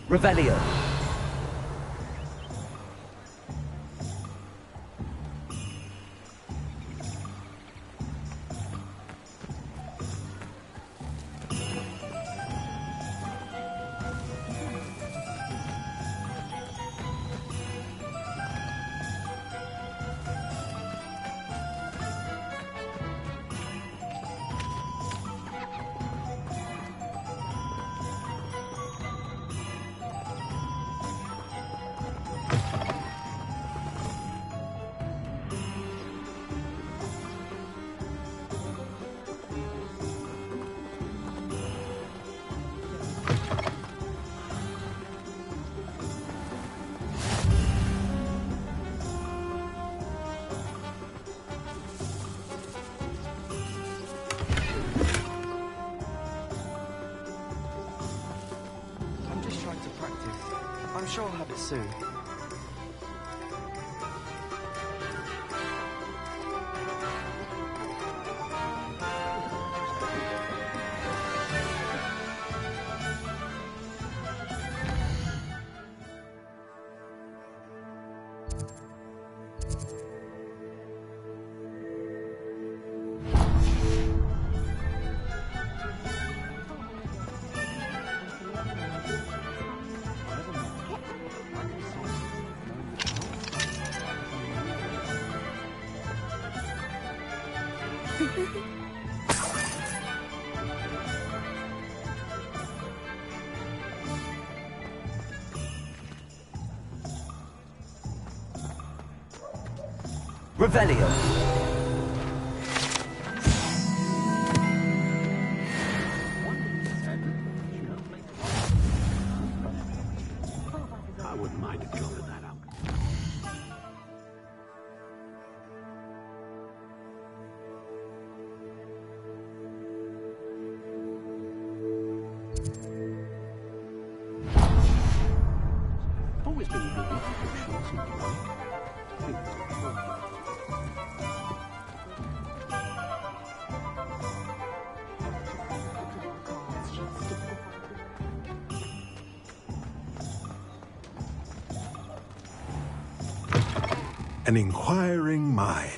Revelio. I'm sure I'll have it soon. Revelio. I wouldn't mind a go at that out. Always been a good look. An inquiring mind.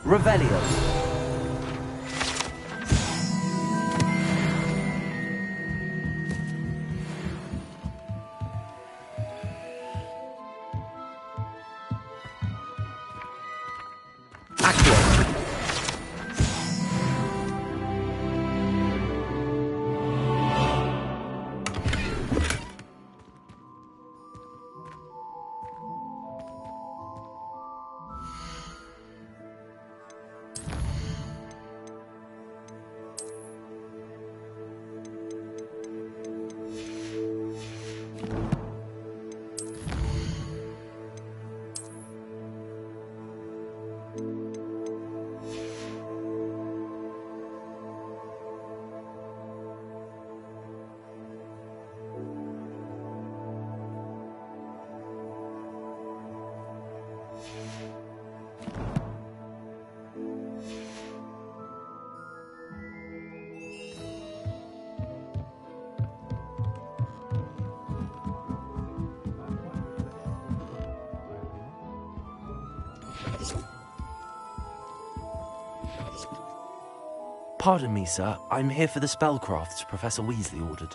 Revelio. Pardon me, sir. I'm here for the spellcrafts Professor Weasley ordered.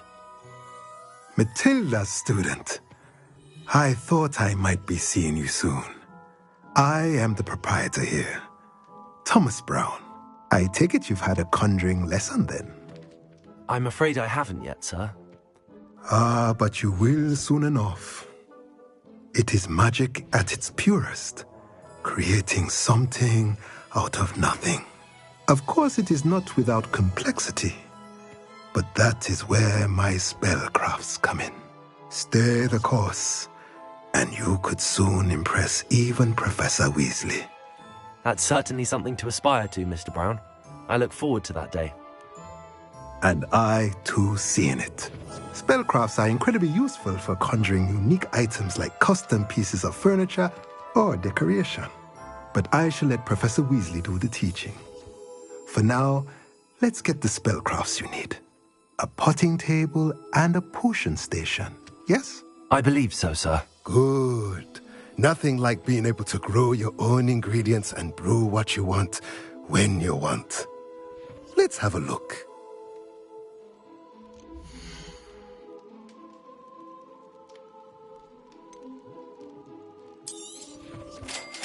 Matilda's student. I thought I might be seeing you soon. I am the proprietor here, Thomas Brown. I take it you've had a conjuring lesson then? I'm afraid I haven't yet, sir. Ah, but you will soon enough. It is magic at its purest, creating something out of nothing. Of course, it is not without complexity, but that is where my spellcrafts come in. Stay the course, And you could soon impress even Professor Weasley. That's certainly something to aspire to, Mr. Brown. I look forward to that day. And I, too, see in it. Spellcrafts are incredibly useful for conjuring unique items like custom pieces of furniture or decoration. But I shall let Professor Weasley do the teaching. For now, let's get the spellcrafts you need. A potting table and a potion station, yes? I believe so, sir. Good. Nothing like being able to grow your own ingredients and brew what you want when you want. Let's have a look.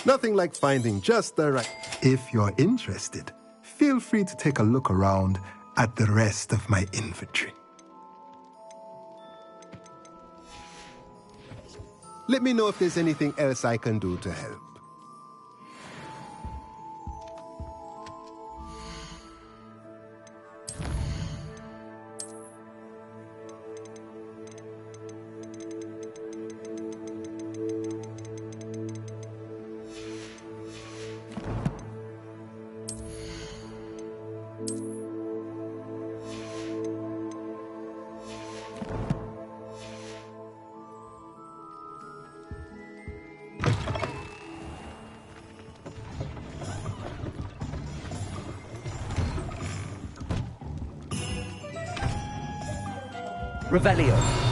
Nothing like finding just the right... If you're interested, feel free to take a look around at the rest of my inventory. Let me know if there's anything else I can do to help. Revelio.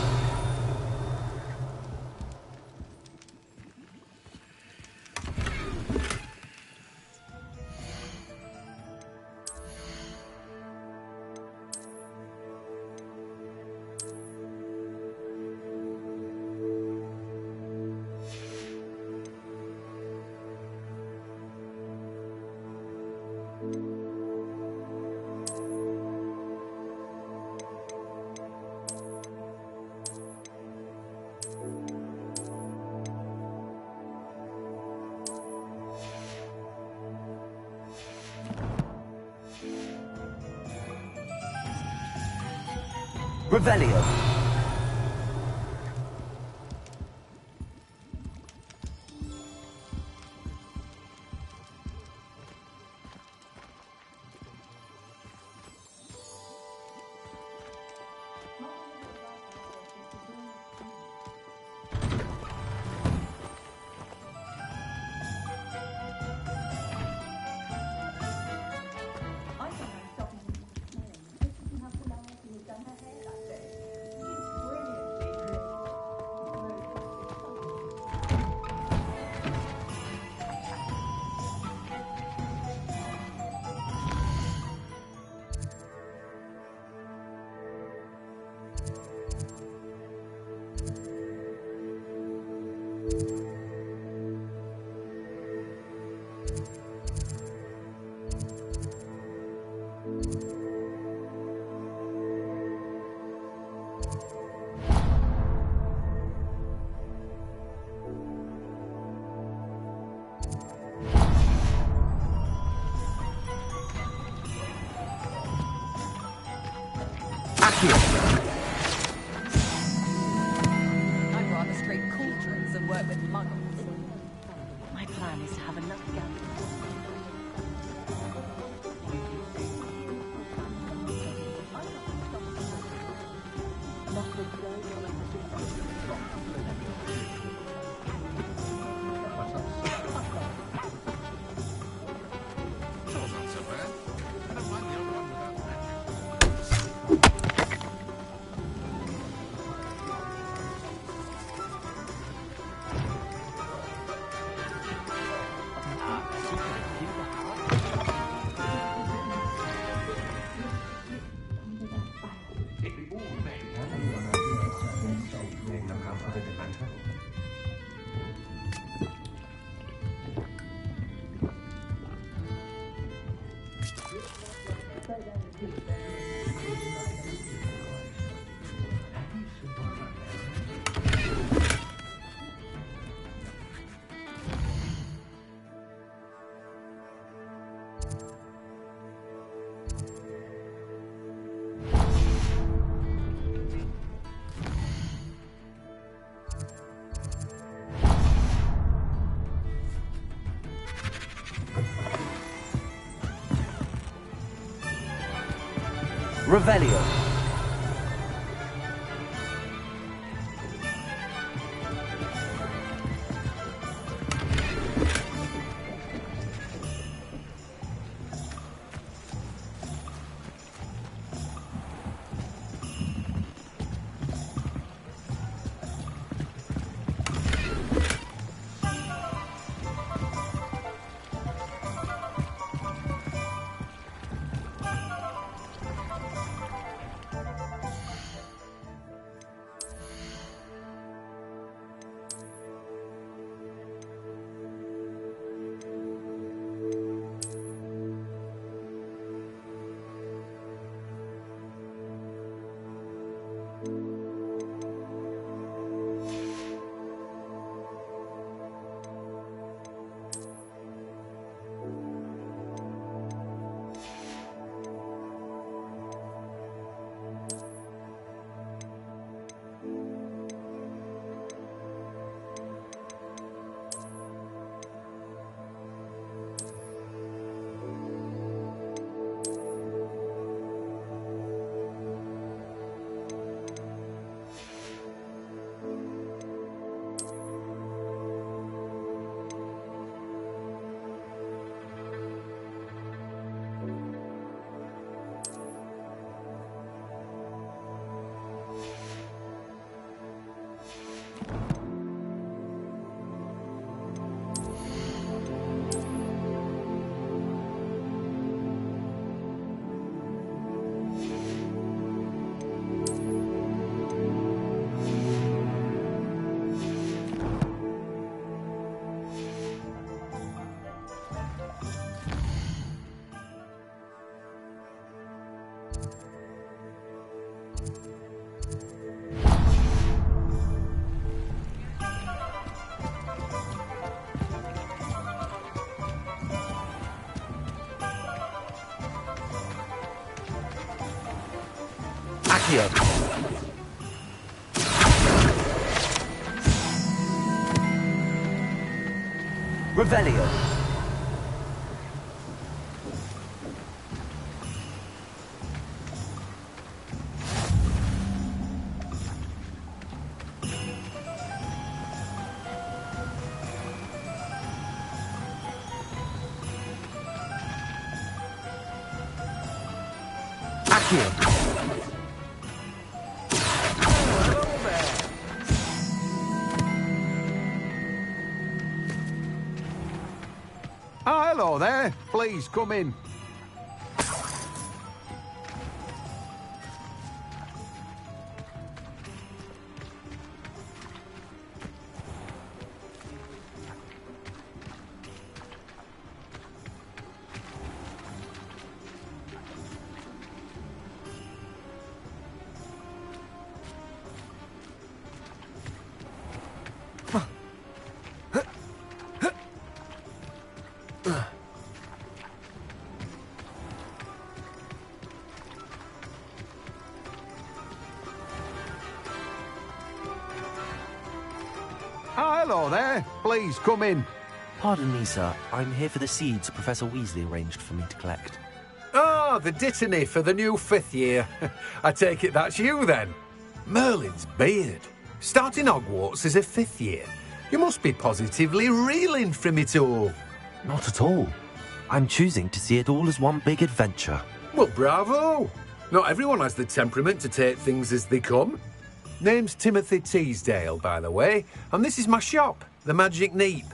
Revelio. I'd rather scrape cauldrons than work with muggles. My plan is to have another go. Revelio. Accio. Revelio. Accio. Ah, hello there. Please, come in. Ah, hello there. Please, come in. Pardon me, sir. I'm here for the seeds Professor Weasley arranged for me to collect. Ah, the dittany for the new 5th year. I take it that's you, then. Merlin's beard. Starting Hogwarts as a 5th year. You must be positively reeling from it all. Not at all. I'm choosing to see it all as one big adventure. Well, bravo. Not everyone has the temperament to take things as they come. Name's Timothy Teasdale, by the way, and this is my shop, the Magic Neep.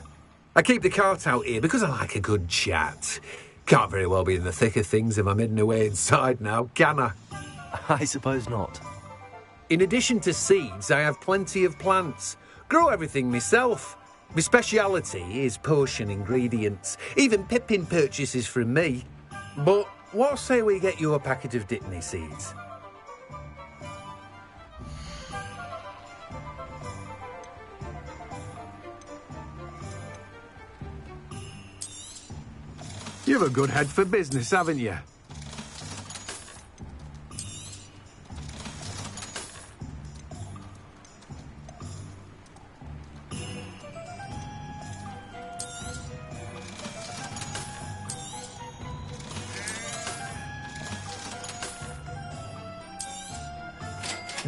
I keep the cart out here because I like a good chat. Can't very well be in the thick of things if I'm hidden away inside now, can I? I suppose not. In addition to seeds, I have plenty of plants. Grow everything myself. My speciality is potion ingredients. Even Pippin purchases from me. But what say we get you a packet of Dittany seeds? You've a good head for business, haven't you?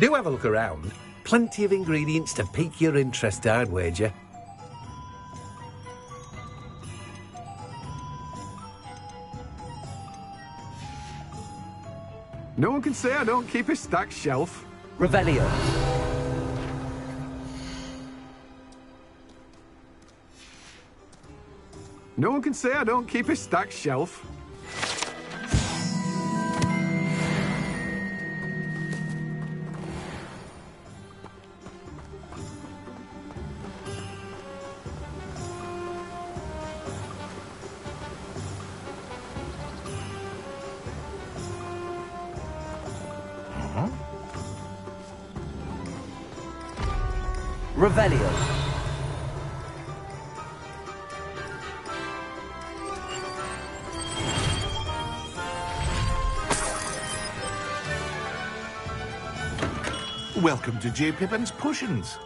Do have a look around. Plenty of ingredients to pique your interest, I'd wager. No one can say I don't keep a stacked shelf. Revelio. No one can say I don't keep a stacked shelf. Revelio. Welcome to J. Pippin's Potions.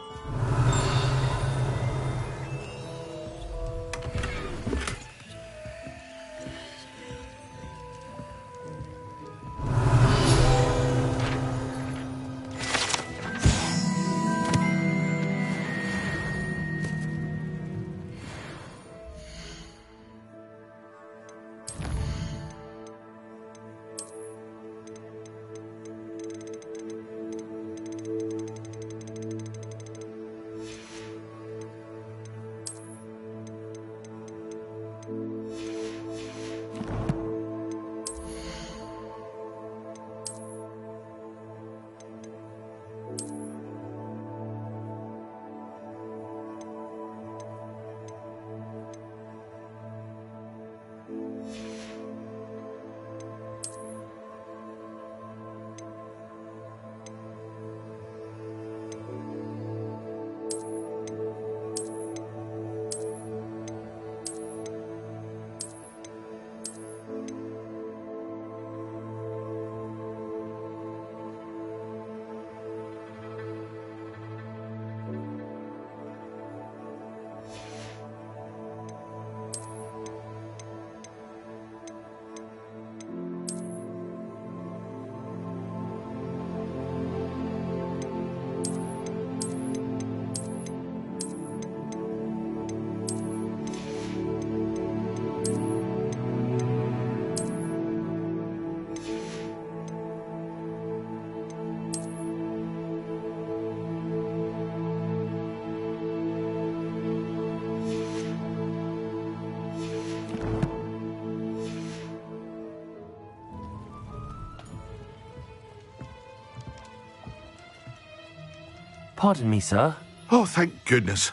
Pardon me, sir. Oh, thank goodness.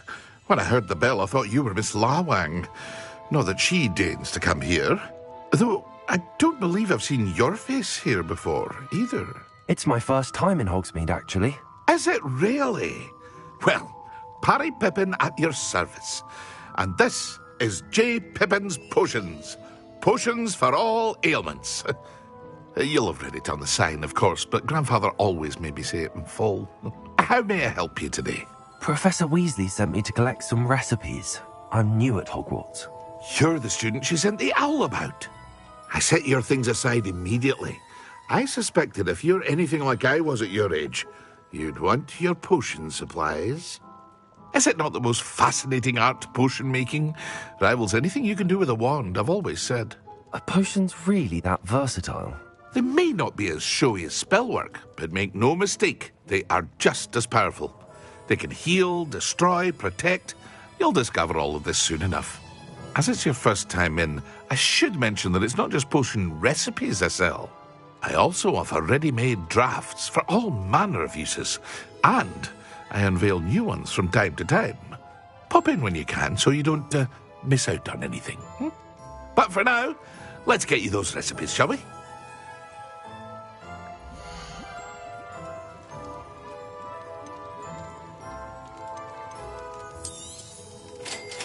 When I heard the bell, I thought you were Miss Lawang. Not that she deigns to come here. Though I don't believe I've seen your face here before, either. It's my first time in Hogsmeade, actually. Is it really? Well, Parry Pippin at your service. And this is J. Pippin's Potions. Potions for all ailments. You'll have read it on the sign, of course, but Grandfather always made me say it in full. How may I help you today? Professor Weasley sent me to collect some recipes. I'm new at Hogwarts. You're the student she sent the owl about. I set your things aside immediately. I suspected if you're anything like I was at your age, you'd want your potion supplies. Is it not the most fascinating art, potion making? Rivals anything you can do with a wand, I've always said. Are potions really that versatile? They may not be as showy as spellwork, but make no mistake, they are just as powerful. They can heal, destroy, protect. You'll discover all of this soon enough. As it's your first time in, I should mention that it's not just potion recipes I sell. I also offer ready-made drafts for all manner of uses, and I unveil new ones from time to time. Pop in when you can so you don't miss out on anything. But for now, let's get you those recipes, shall we?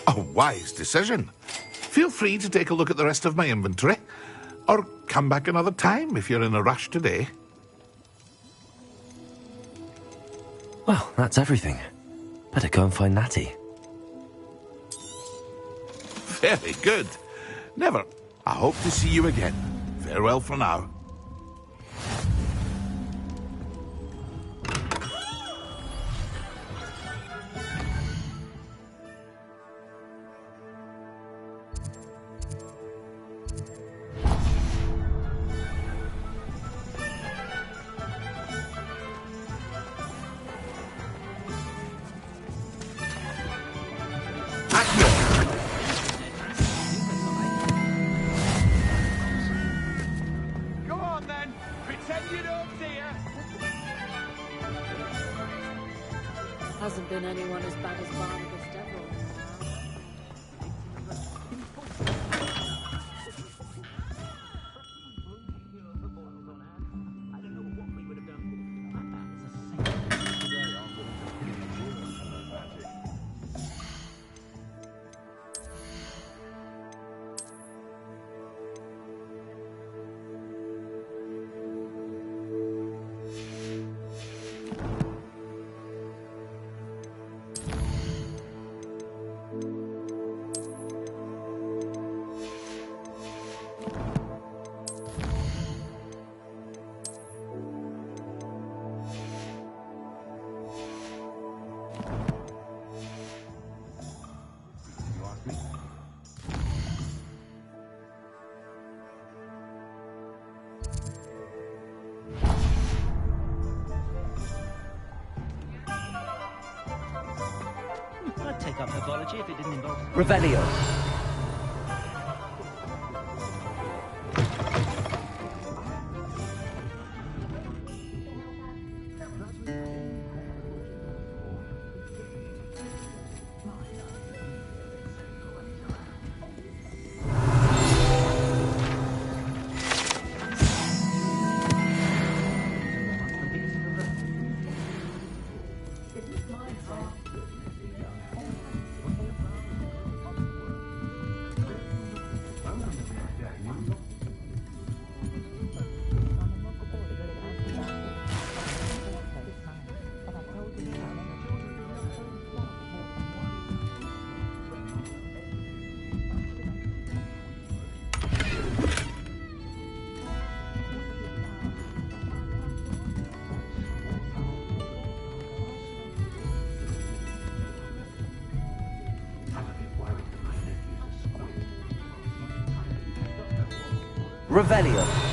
A wise decision. Feel free to take a look at the rest of my inventory, or come back another time if you're in a rush today. Well, that's everything. Better go and find Natty. Very good. Never. I hope to see you again. Farewell for now. Hasn't been anyone as bad as Barnabas Devil. I'd take up herbology if it didn't involve... Revelio. Revelio.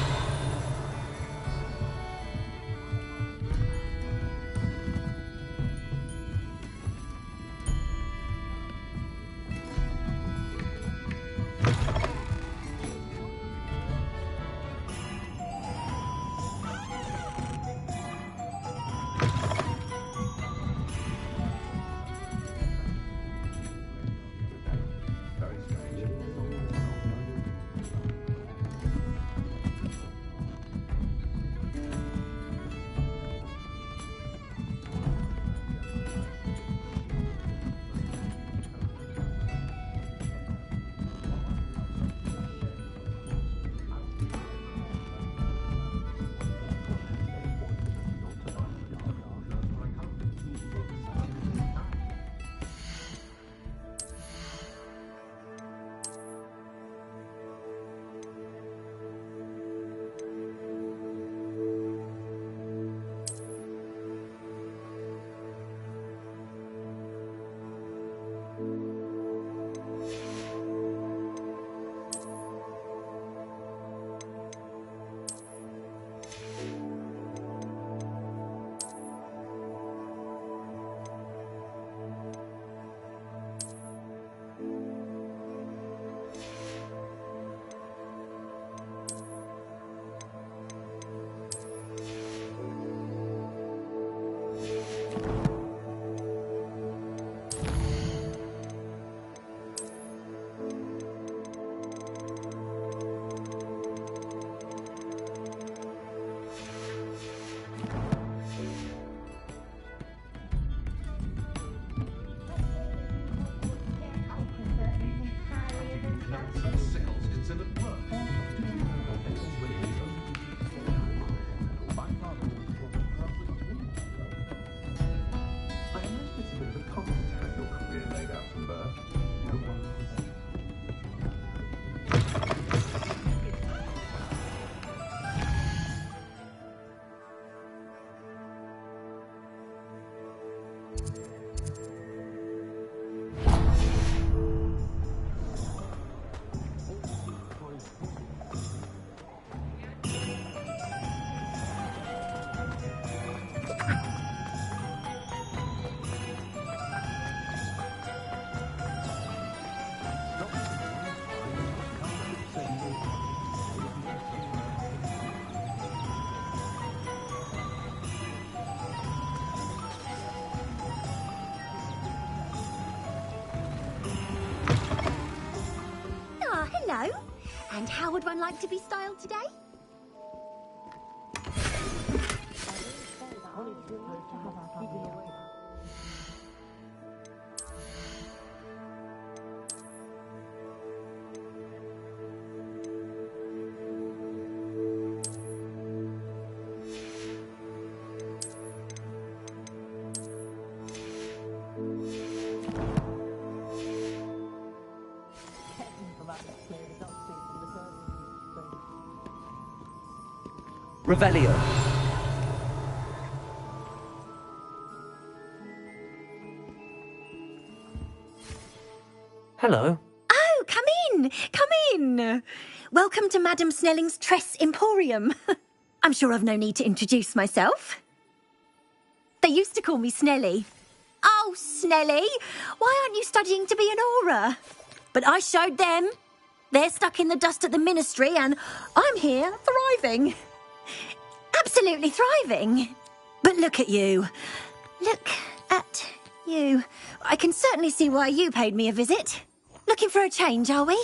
And how would one like to be styled today? Revelio. Hello. Oh, come in! Come in! Welcome to Madame Snelling's Tress Emporium. I'm sure I've no need to introduce myself. They used to call me Snelly. Oh, Snelly! Why aren't you studying to be an aura? But I showed them. They're stuck in the dust at the ministry and I'm here, thriving. Absolutely thriving. But look at you. Look at you. I can certainly see why you paid me a visit. Looking for a change, are we?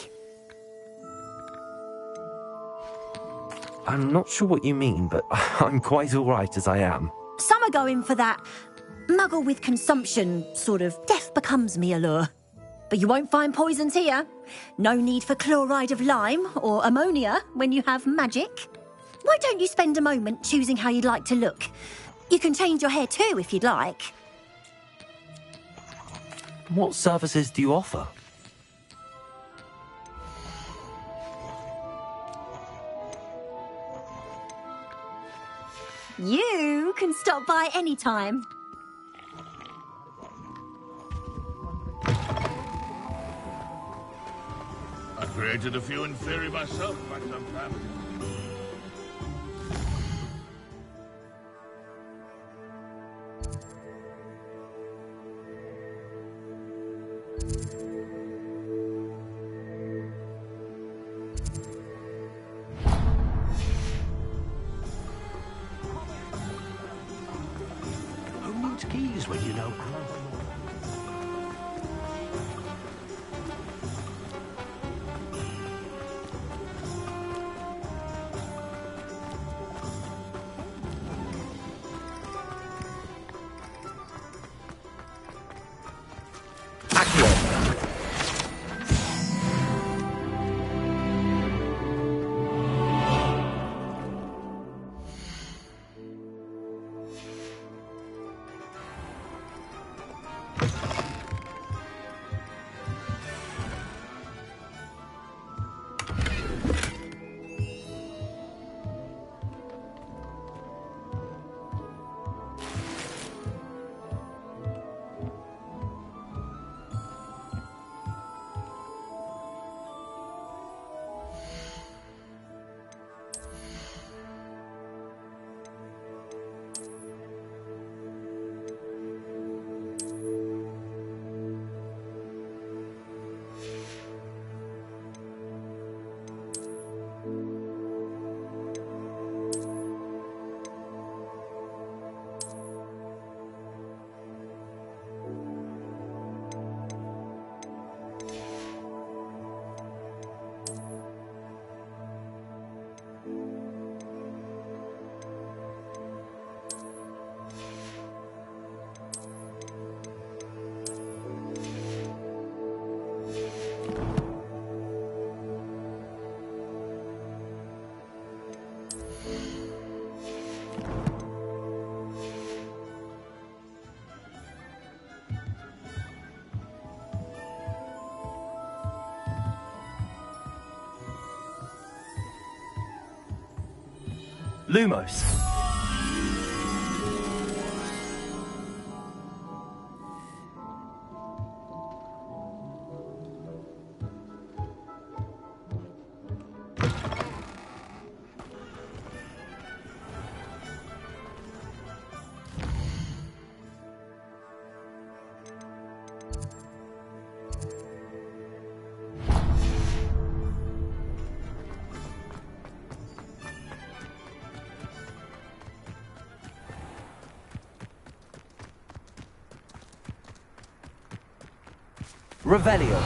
I'm not sure what you mean, but I'm quite all right as I am. Some are going for that muggle with consumption, sort of death becomes me allure. But you won't find poisons here. No need for chloride of lime or ammonia when you have magic. Why don't you spend a moment choosing how you'd like to look? You can change your hair too if you'd like. What services do you offer? You can stop by any time. I created a few in theory myself quite some time ago. Who needs keys when you know? Lumos. Revelio.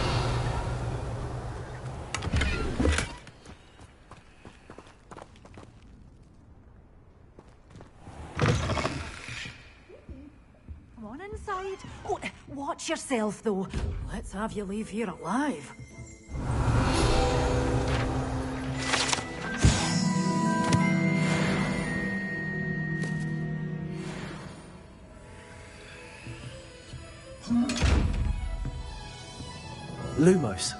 inside. Oh, watch yourself, though. Let's have you leave here alive. Lumos.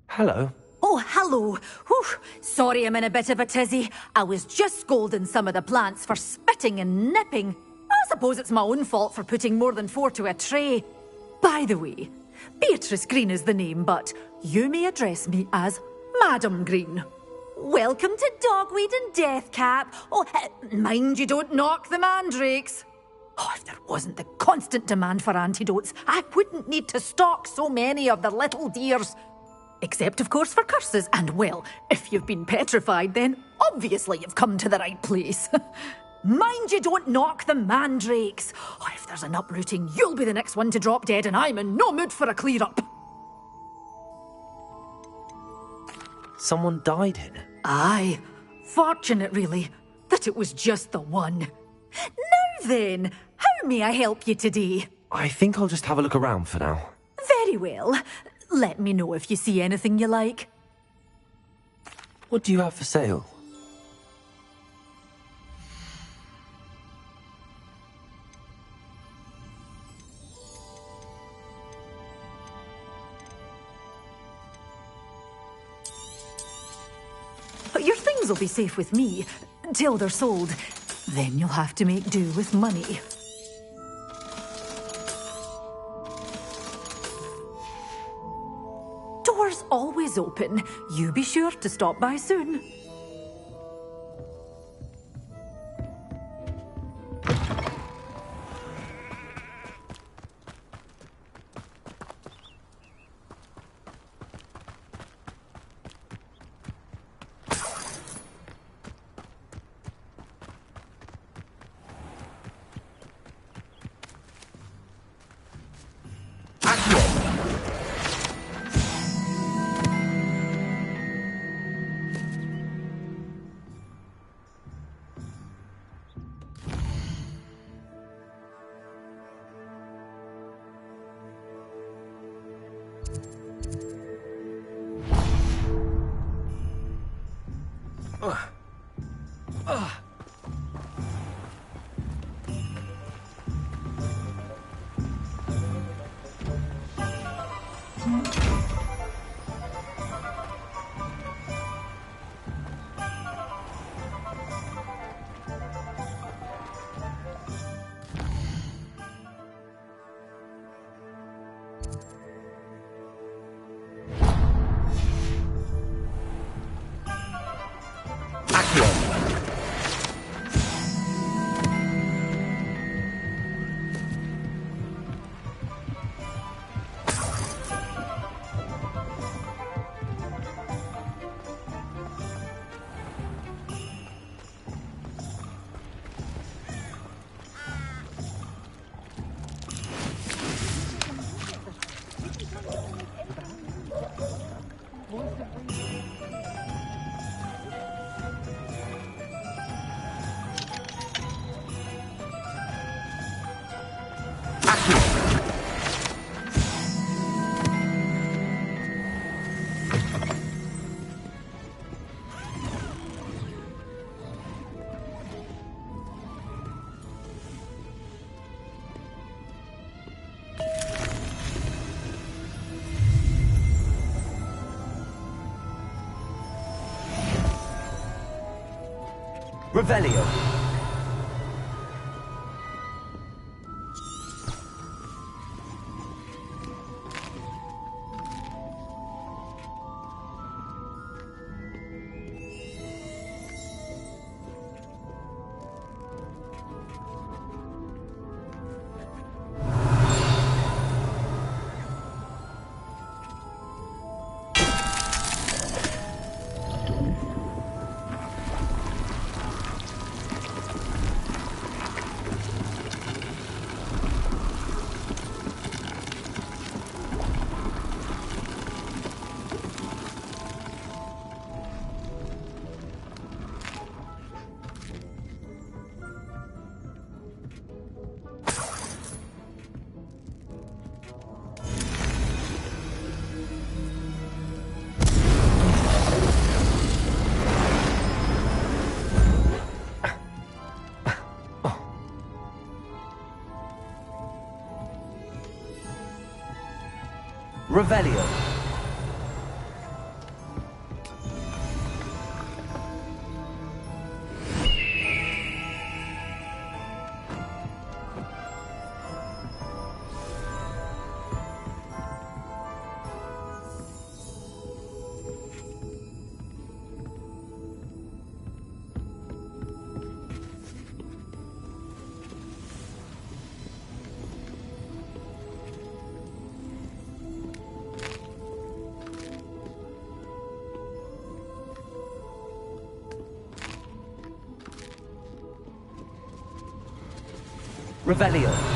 Hello. Oh, hello. Whew. Sorry I'm in a bit of a tizzy. I was just scolding some of the plants for spitting and nipping. I suppose it's my own fault for putting more than 4 to a tray. By the way, Beatrice Green is the name, but you may address me as Madam Green. Welcome to Dogweed and Deathcap. Oh, mind you don't knock the mandrakes. Oh, if there wasn't the constant demand for antidotes, I wouldn't need to stock so many of the little dears. Except, of course, for curses. And, well, if you've been petrified, then obviously you've come to the right place. Mind you don't knock the mandrakes. Oh, if there's an uprooting, you'll be the next one to drop dead, and I'm in no mood for a clear-up. Someone died here. Aye. Fortunate, really, that it was just the one. Now then, how may I help you today? I think I'll just have a look around for now. Very well. Let me know if you see anything you like. What do you have for sale? Your things will be safe with me, till they're sold. Then you'll have to make do with money. Doors always open. You be sure to stop by soon. Revelio. Revelio. Revelio.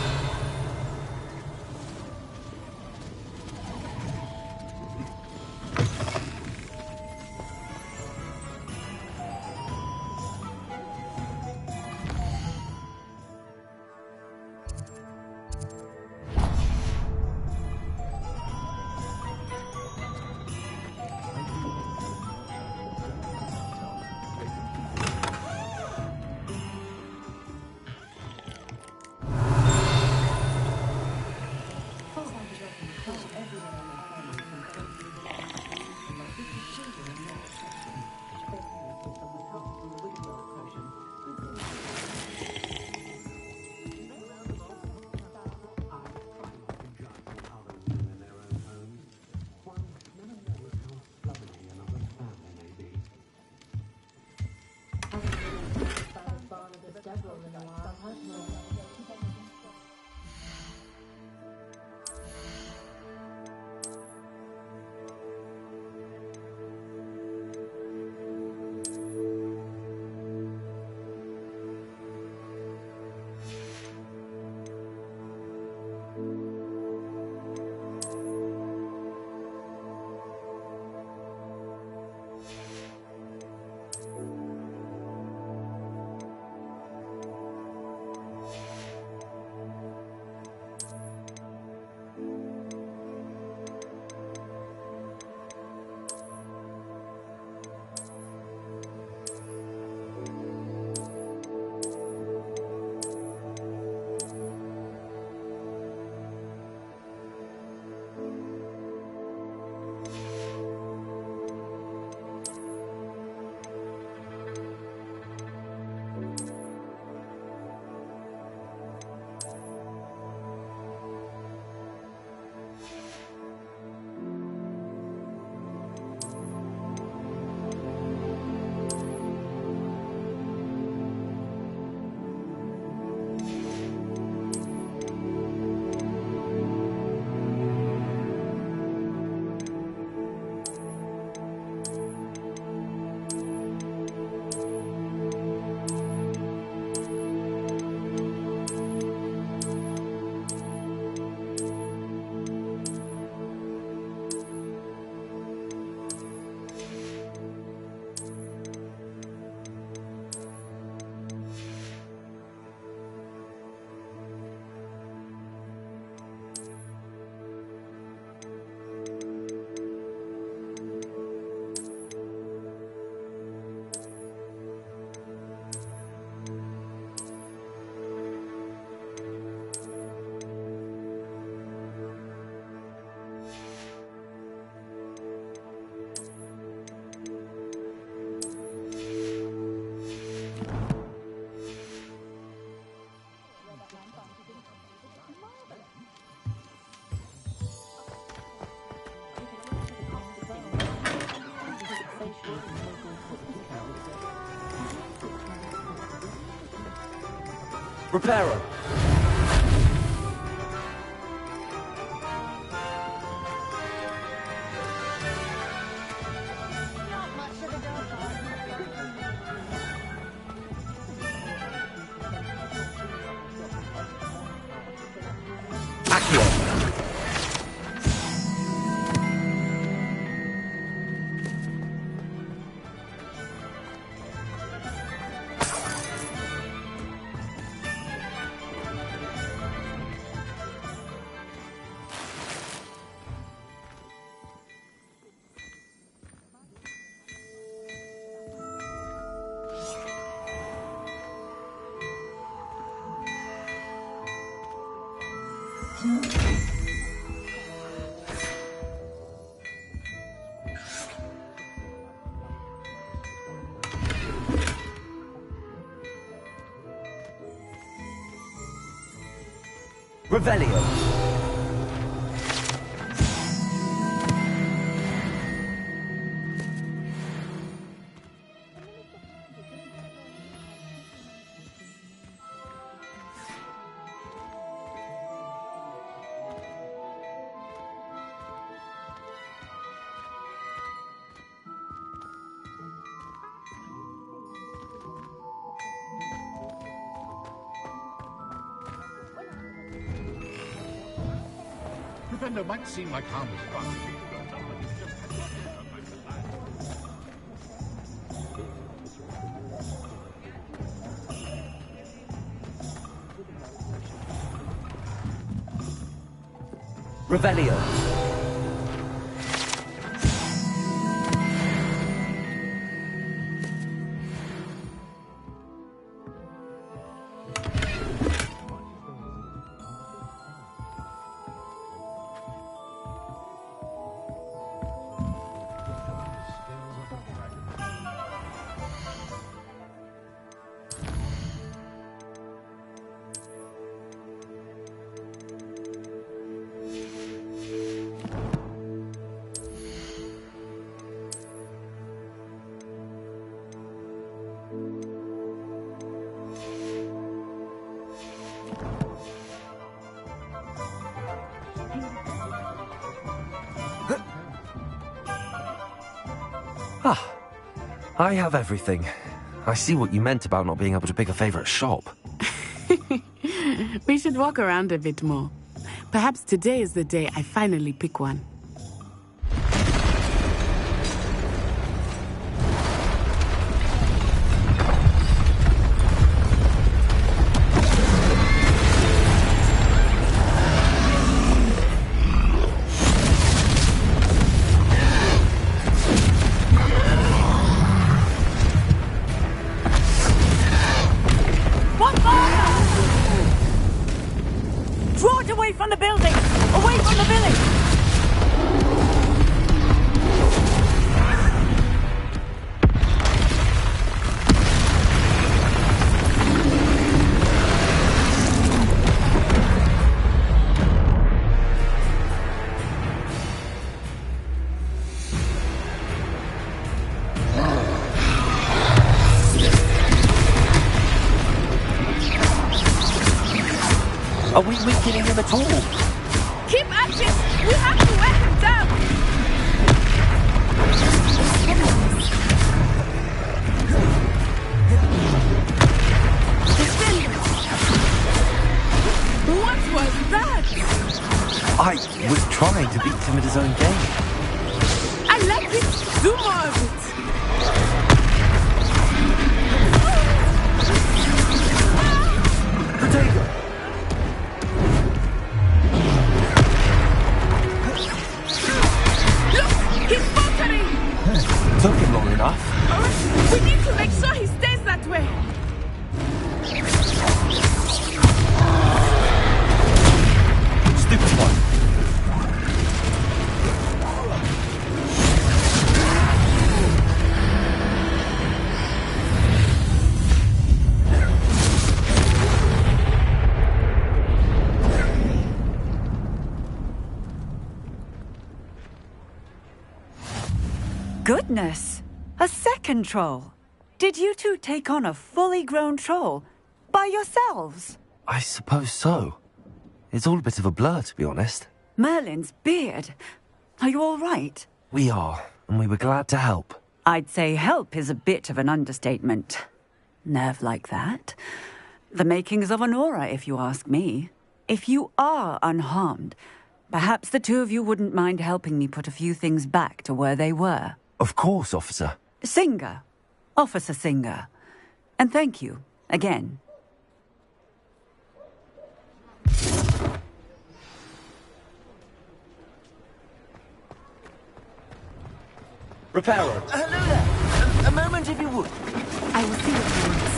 Reparo. Revelio. Defender might seem like harmless fun. Revelio. Ah, I have everything. I see what you meant about not being able to pick a favorite shop. We should walk around a bit more. Perhaps today is the day I finally pick one. From the building! Away from the village! Are we weakening him at all? Keep at it! We have to wear him down! What was that? I was trying to beat him at his own game. I like it! Do more of it! Potato! Took him long enough. We need to make sure he stays that way. Stupid one. Goodness! A second troll! Did you two take on a fully grown troll? By yourselves? I suppose so. It's all a bit of a blur, to be honest. Merlin's beard. Are you all right? We are, and we were glad to help. I'd say help is a bit of an understatement. Nerve like that. The makings of an aura, if you ask me. If you are unharmed, perhaps the two of you wouldn't mind helping me put a few things back to where they were. Of course, officer. Singer. Officer Singer. And thank you, again. Repairer. Hello there. A moment, if you would. I will see what he wants.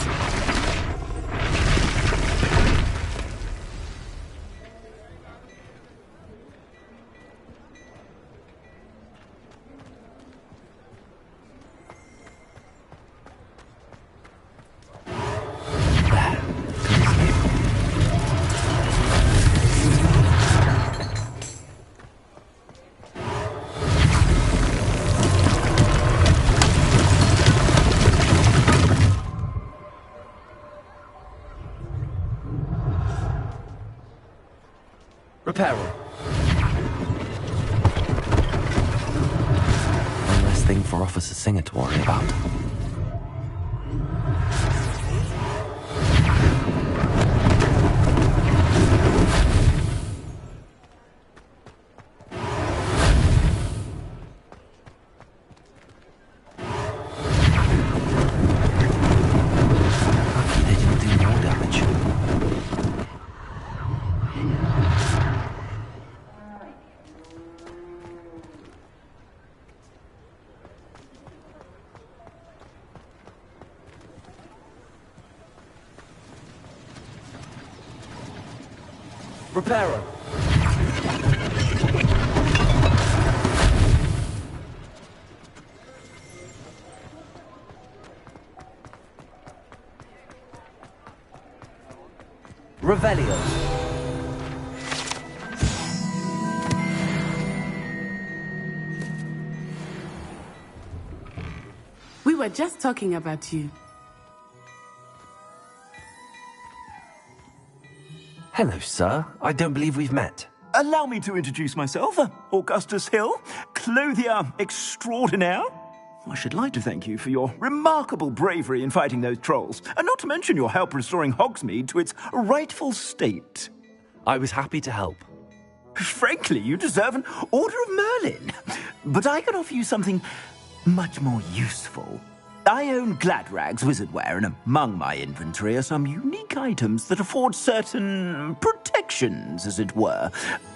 Repairer. One less thing for Officer Singer to worry about. Lucky they didn't do more damage. Repairer. Revelio. We were just talking about you. Hello, sir. I don't believe we've met. Allow me to introduce myself. Augustus Hill, clothier extraordinaire. I should like to thank you for your remarkable bravery in fighting those trolls, and not to mention your help restoring Hogsmeade to its rightful state. I was happy to help. Frankly, you deserve an Order of Merlin. But I can offer you something much more useful. I own Gladrag's wizardware, and among my inventory are some unique items that afford certain protections, as it were.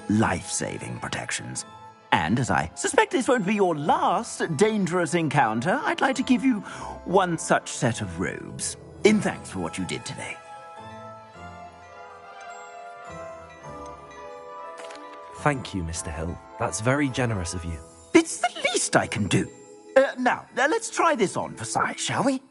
Life-saving protections. And as I suspect this won't be your last dangerous encounter, I'd like to give you one such set of robes, in thanks for what you did today. Thank you, Mr. Hill. That's very generous of you. It's the least I can do. Now, let's try this on for size, shall we?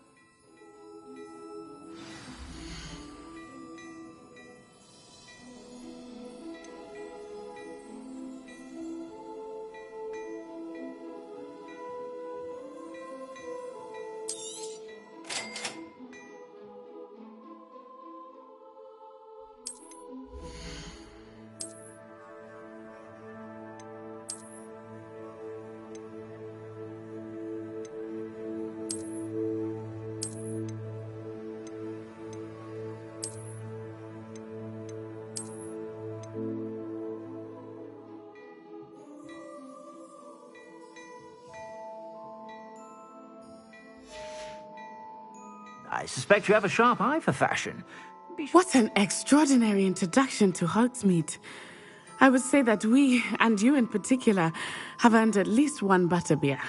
I suspect you have a sharp eye for fashion. What an extraordinary introduction to Hogsmeade. I would say that we, and you in particular, have earned at least one butterbeer.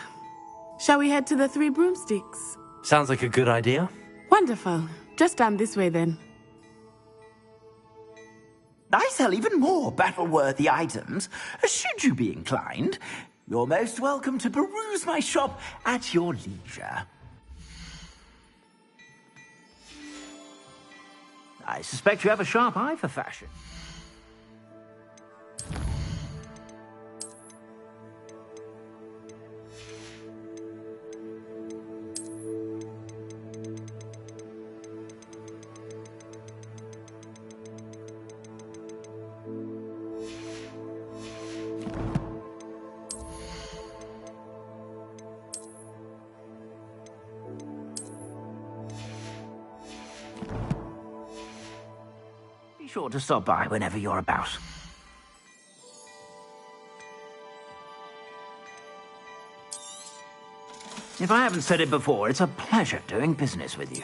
Shall we head to the Three Broomsticks? Sounds like a good idea. Wonderful. Just down this way then. I sell even more battle-worthy items. Should you be inclined, you're most welcome to peruse my shop at your leisure. I suspect you have a sharp eye for fashion. Be sure to stop by whenever you're about. If I haven't said it before, it's a pleasure doing business with you.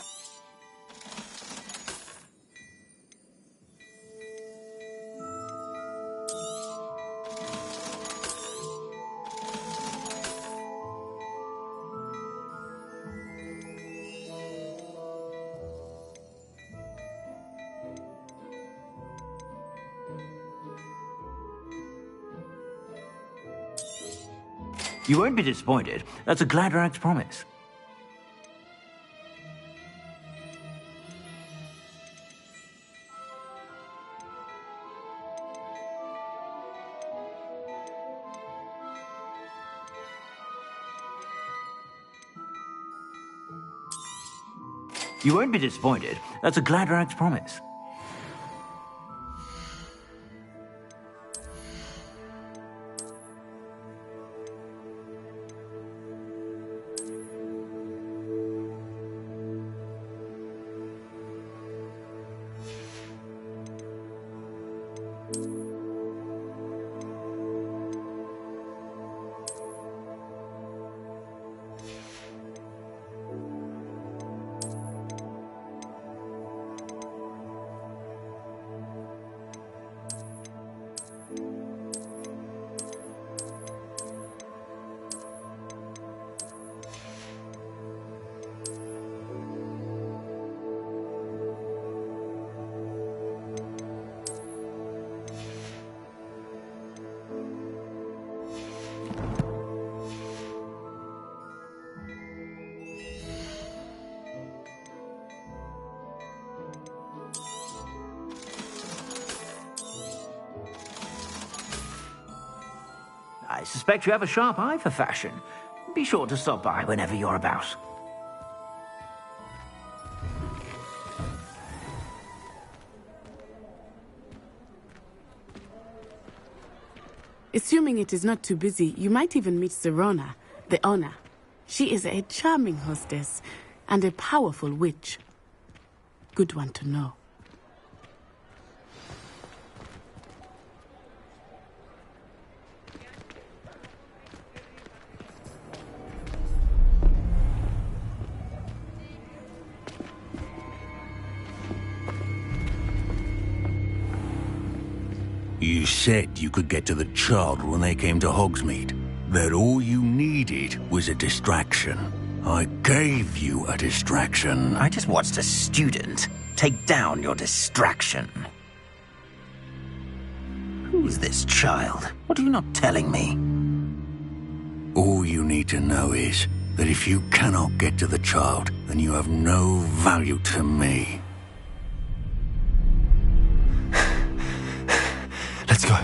You won't be disappointed. That's a Gladrag's promise. You won't be disappointed. That's a Gladrag's promise. I suspect you have a sharp eye for fashion. Be sure to stop by whenever you're about. Assuming it is not too busy, you might even meet Serona, the owner. She is a charming hostess and a powerful witch. Good one to know. You said you could get to the child when they came to Hogsmeade. That all you needed was a distraction. I gave you a distraction. I just watched a student take down your distraction. Who is this child? What are you not telling me? All you need to know is that if you cannot get to the child, then you have no value to me. Let's go.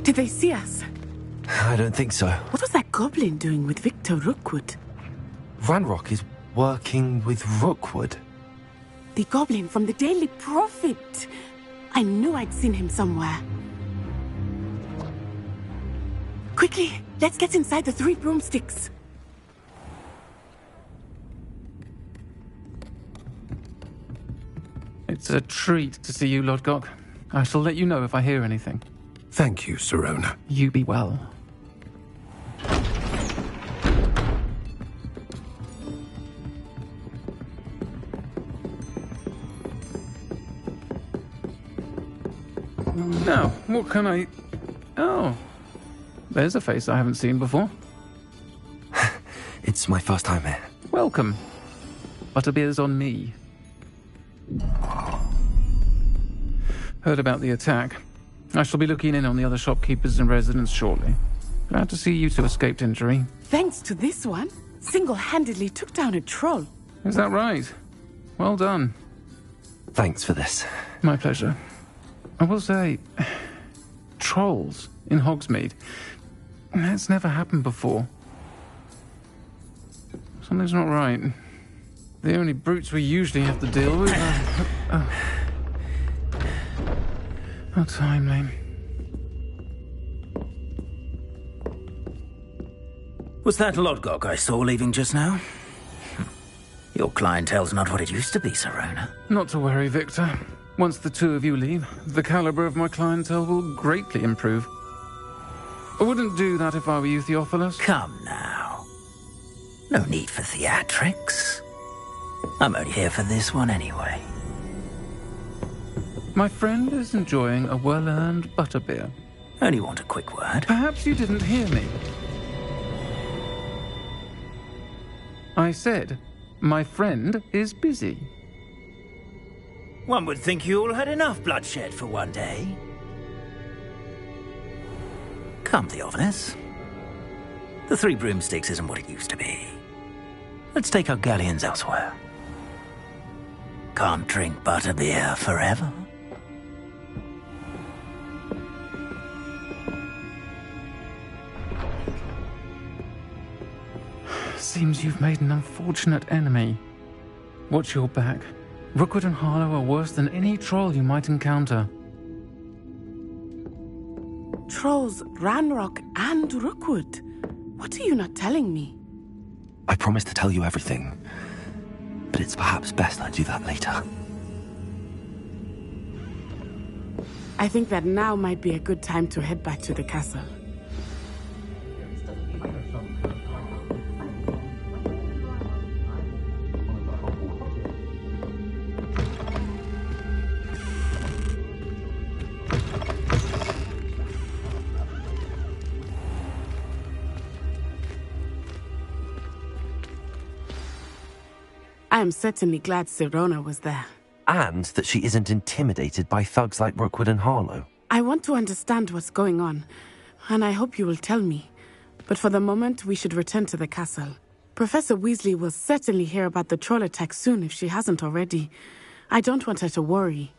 Did they see us? I don't think so. What was that goblin doing with Victor Rookwood? Ranrock is working with Rookwood. The goblin from the Daily Prophet. I knew I'd seen him somewhere. Quickly, let's get inside the 3 broomsticks. It's a treat to see you, Lodgok. I shall let you know if I hear anything. Thank you, Serona. You be well. Now, what can I... Oh, there's a face I haven't seen before. It's my first time here. Welcome. Butterbeer's on me. Heard about the attack. I shall be looking in on the other shopkeepers and residents shortly. Glad to see you two escaped injury. Thanks to this one, single-handedly took down a troll. Is that right? Well done. Thanks for this. My pleasure. I will say, trolls in Hogsmeade. That's never happened before. Something's not right. The only brutes we usually have to deal with are... How timely. Was that Lodgok I saw leaving just now? Your clientele's not what it used to be, Serona. Not to worry, Victor. Once the two of you leave, the caliber of my clientele will greatly improve. I wouldn't do that if I were you, Theophilus. Come now. No need for theatrics. I'm only here for this one anyway. My friend is enjoying a well-earned butterbeer. Only want a quick word. Perhaps you didn't hear me. I said, my friend is busy. One would think you all had enough bloodshed for one day. Come, Theophilus. The Three Broomsticks isn't what it used to be. Let's take our galleons elsewhere. Can't drink butterbeer forever. Seems you've made an unfortunate enemy. Watch your back. Rookwood and Harlow are worse than any troll you might encounter. Trolls, Ranrock, and Rookwood. What are you not telling me? I promised to tell you everything, but it's perhaps best I do that later. I think that now might be a good time to head back to the castle. I am certainly glad Serona was there. And that she isn't intimidated by thugs like Rookwood and Harlow. I want to understand what's going on, and I hope you will tell me. But for the moment, we should return to the castle. Professor Weasley will certainly hear about the troll attack soon if she hasn't already. I don't want her to worry.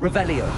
Revelio.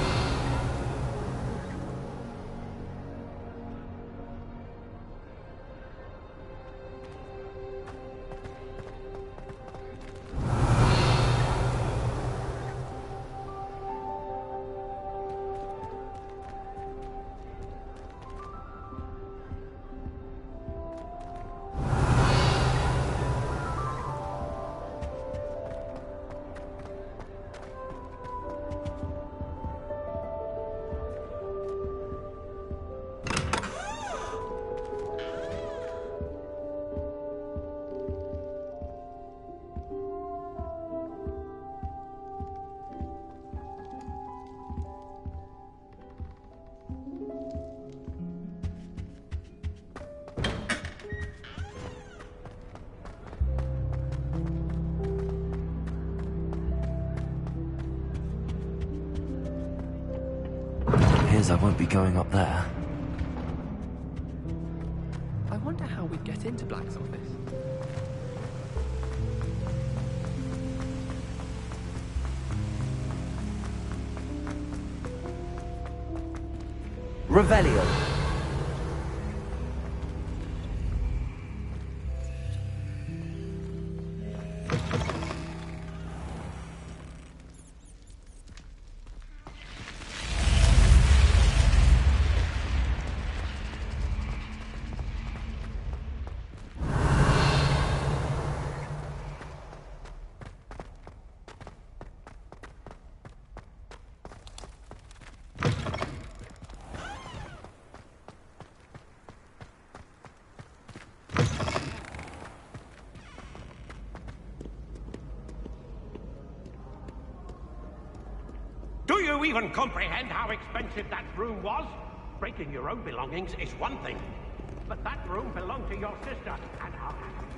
is, I won't be going up there. I wonder how we'd get into Black's office. Revelio. Do you even comprehend how expensive that broom was? Breaking your own belongings is one thing, but that broom belonged to your sister, and I'll have to...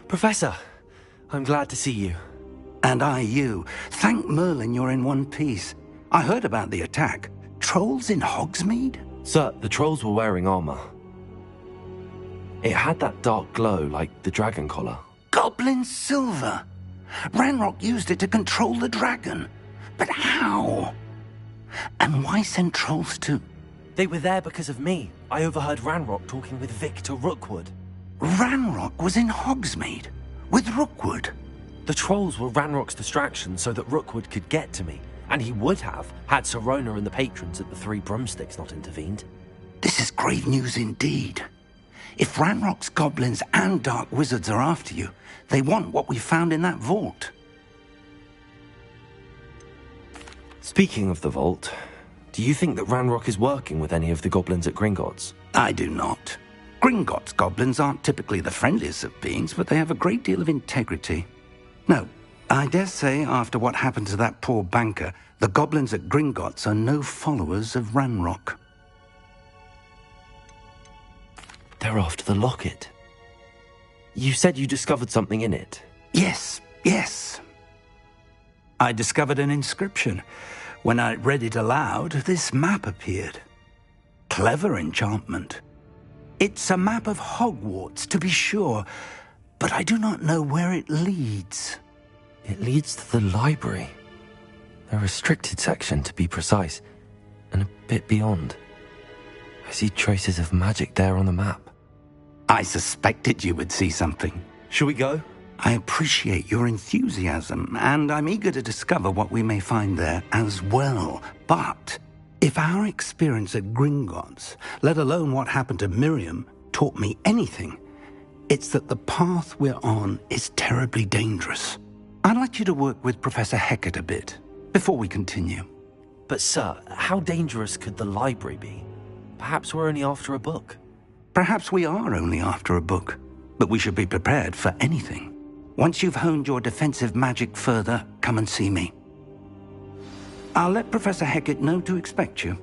Professor, I'm glad to see you. And I you. Thank Merlin you're in one piece. I heard about the attack. Trolls in Hogsmeade? Sir, the trolls were wearing armor. It had that dark glow like the dragon collar. Goblin silver! Ranrock used it to control the dragon. But how? And why send trolls to... They were there because of me. I overheard Ranrock talking with Victor Rookwood. Ranrock was in Hogsmeade? With Rookwood? The trolls were Ranrock's distraction so that Rookwood could get to me. And he would have, had Sirona and the patrons at the Three Broomsticks not intervened. This is grave news indeed. If Ranrock's goblins and dark wizards are after you, they want what we found in that vault. Speaking of the vault, do you think that Ranrock is working with any of the goblins at Gringotts? I do not. Gringotts goblins aren't typically the friendliest of beings, but they have a great deal of integrity. No, I dare say, after what happened to that poor banker, the goblins at Gringotts are no followers of Ranrock. They're after the locket. You said you discovered something in it. Yes. I discovered an inscription. When I read it aloud, this map appeared. Clever enchantment. It's a map of Hogwarts, to be sure, but I do not know where it leads. It leads to the library. A restricted section, to be precise, and a bit beyond. I see traces of magic there on the map. I suspected you would see something. Shall we go? I appreciate your enthusiasm, and I'm eager to discover what we may find there as well. But if our experience at Gringotts, let alone what happened to Miriam, taught me anything, it's that the path we're on is terribly dangerous. I'd like you to work with Professor Hecat a bit before we continue. But sir, how dangerous could the library be? Perhaps we're only after a book. Perhaps we are only after a book, but we should be prepared for anything. Once you've honed your defensive magic further, come and see me. I'll let Professor Hecat know to expect you.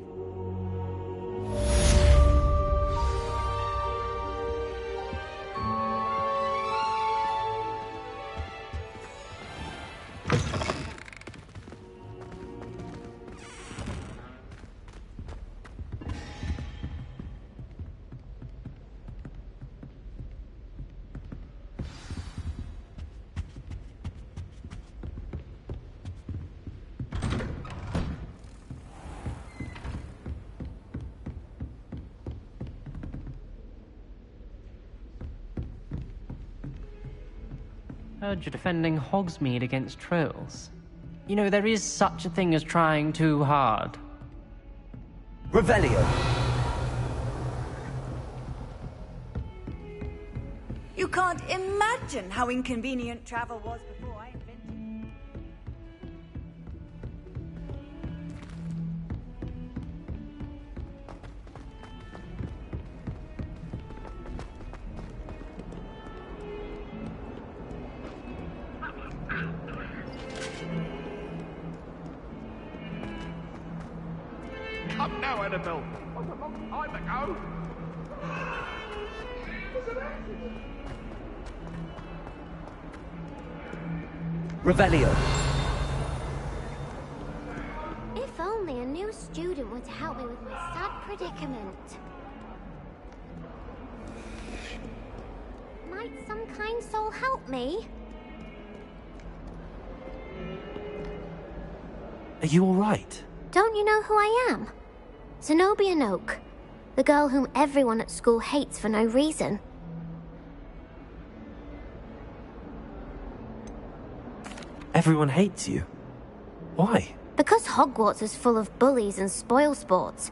Heard you're defending Hogsmeade against trolls. You know, there is such a thing as trying too hard. Revelio. You can't imagine how inconvenient travel was before I invented it. Come now, Annabelle. What a long time ago. Revelio. If only a new student were to help me with my sad predicament. Might some kind soul help me? Are you all right? Don't you know who I am? Zenobia Noak, the girl whom everyone at school hates for no reason. Everyone hates you. Why? Because Hogwarts is full of bullies and spoilsports.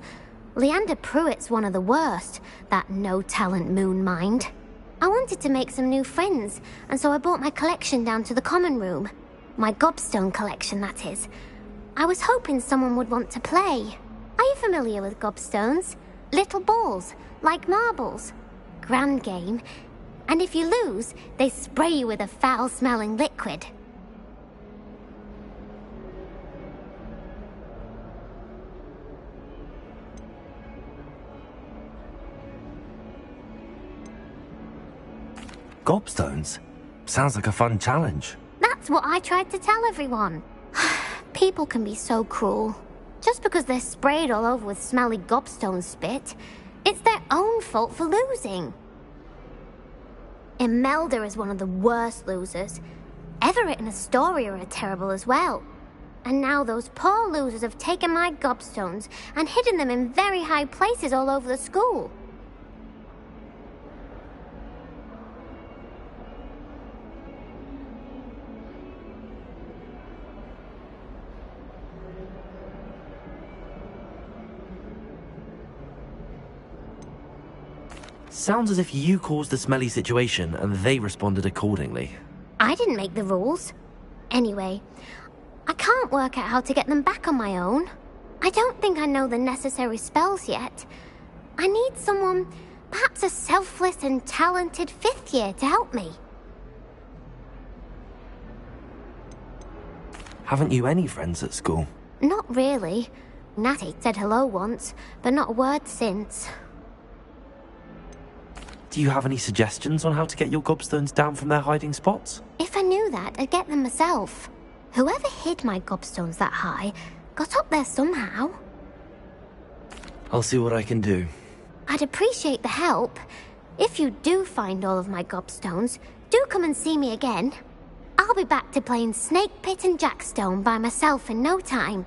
Leander Pruitt's one of the worst, that no-talent moon mind. I wanted to make some new friends, and so I brought my collection down to the common room. My gobstone collection, that is. I was hoping someone would want to play. Are you familiar with gobstones? Little balls, like marbles. Grand game. And if you lose, they spray you with a foul-smelling liquid. Gobstones? Sounds like a fun challenge. That's what I tried to tell everyone. People can be so cruel. Just because they're sprayed all over with smelly gobstone spit, it's their own fault for losing. Imelda is one of the worst losers. Everett and Astoria are terrible as well. And now those poor losers have taken my gobstones and hidden them in very high places all over the school. Sounds as if you caused the smelly situation and they responded accordingly. I didn't make the rules. Anyway, I can't work out how to get them back on my own. I don't think I know the necessary spells yet. I need someone, perhaps a selfless and talented fifth year to help me. Haven't you any friends at school? Not really. Natty said hello once, but not a word since. Do you have any suggestions on how to get your gobstones down from their hiding spots? If I knew that, I'd get them myself. Whoever hid my gobstones that high got up there somehow. I'll see what I can do. I'd appreciate the help. If you do find all of my gobstones, do come and see me again. I'll be back to playing Snake Pit and Jackstone by myself in no time.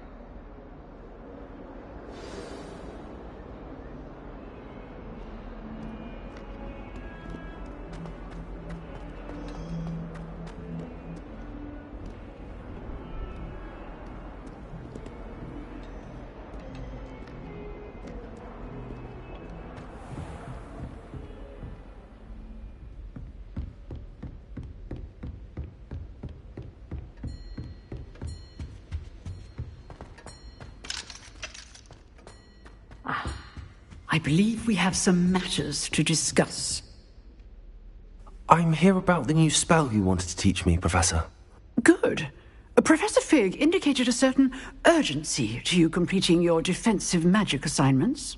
I believe we have some matters to discuss. I'm here about the new spell you wanted to teach me, Professor. Good. Professor Fig indicated a certain urgency to you completing your defensive magic assignments.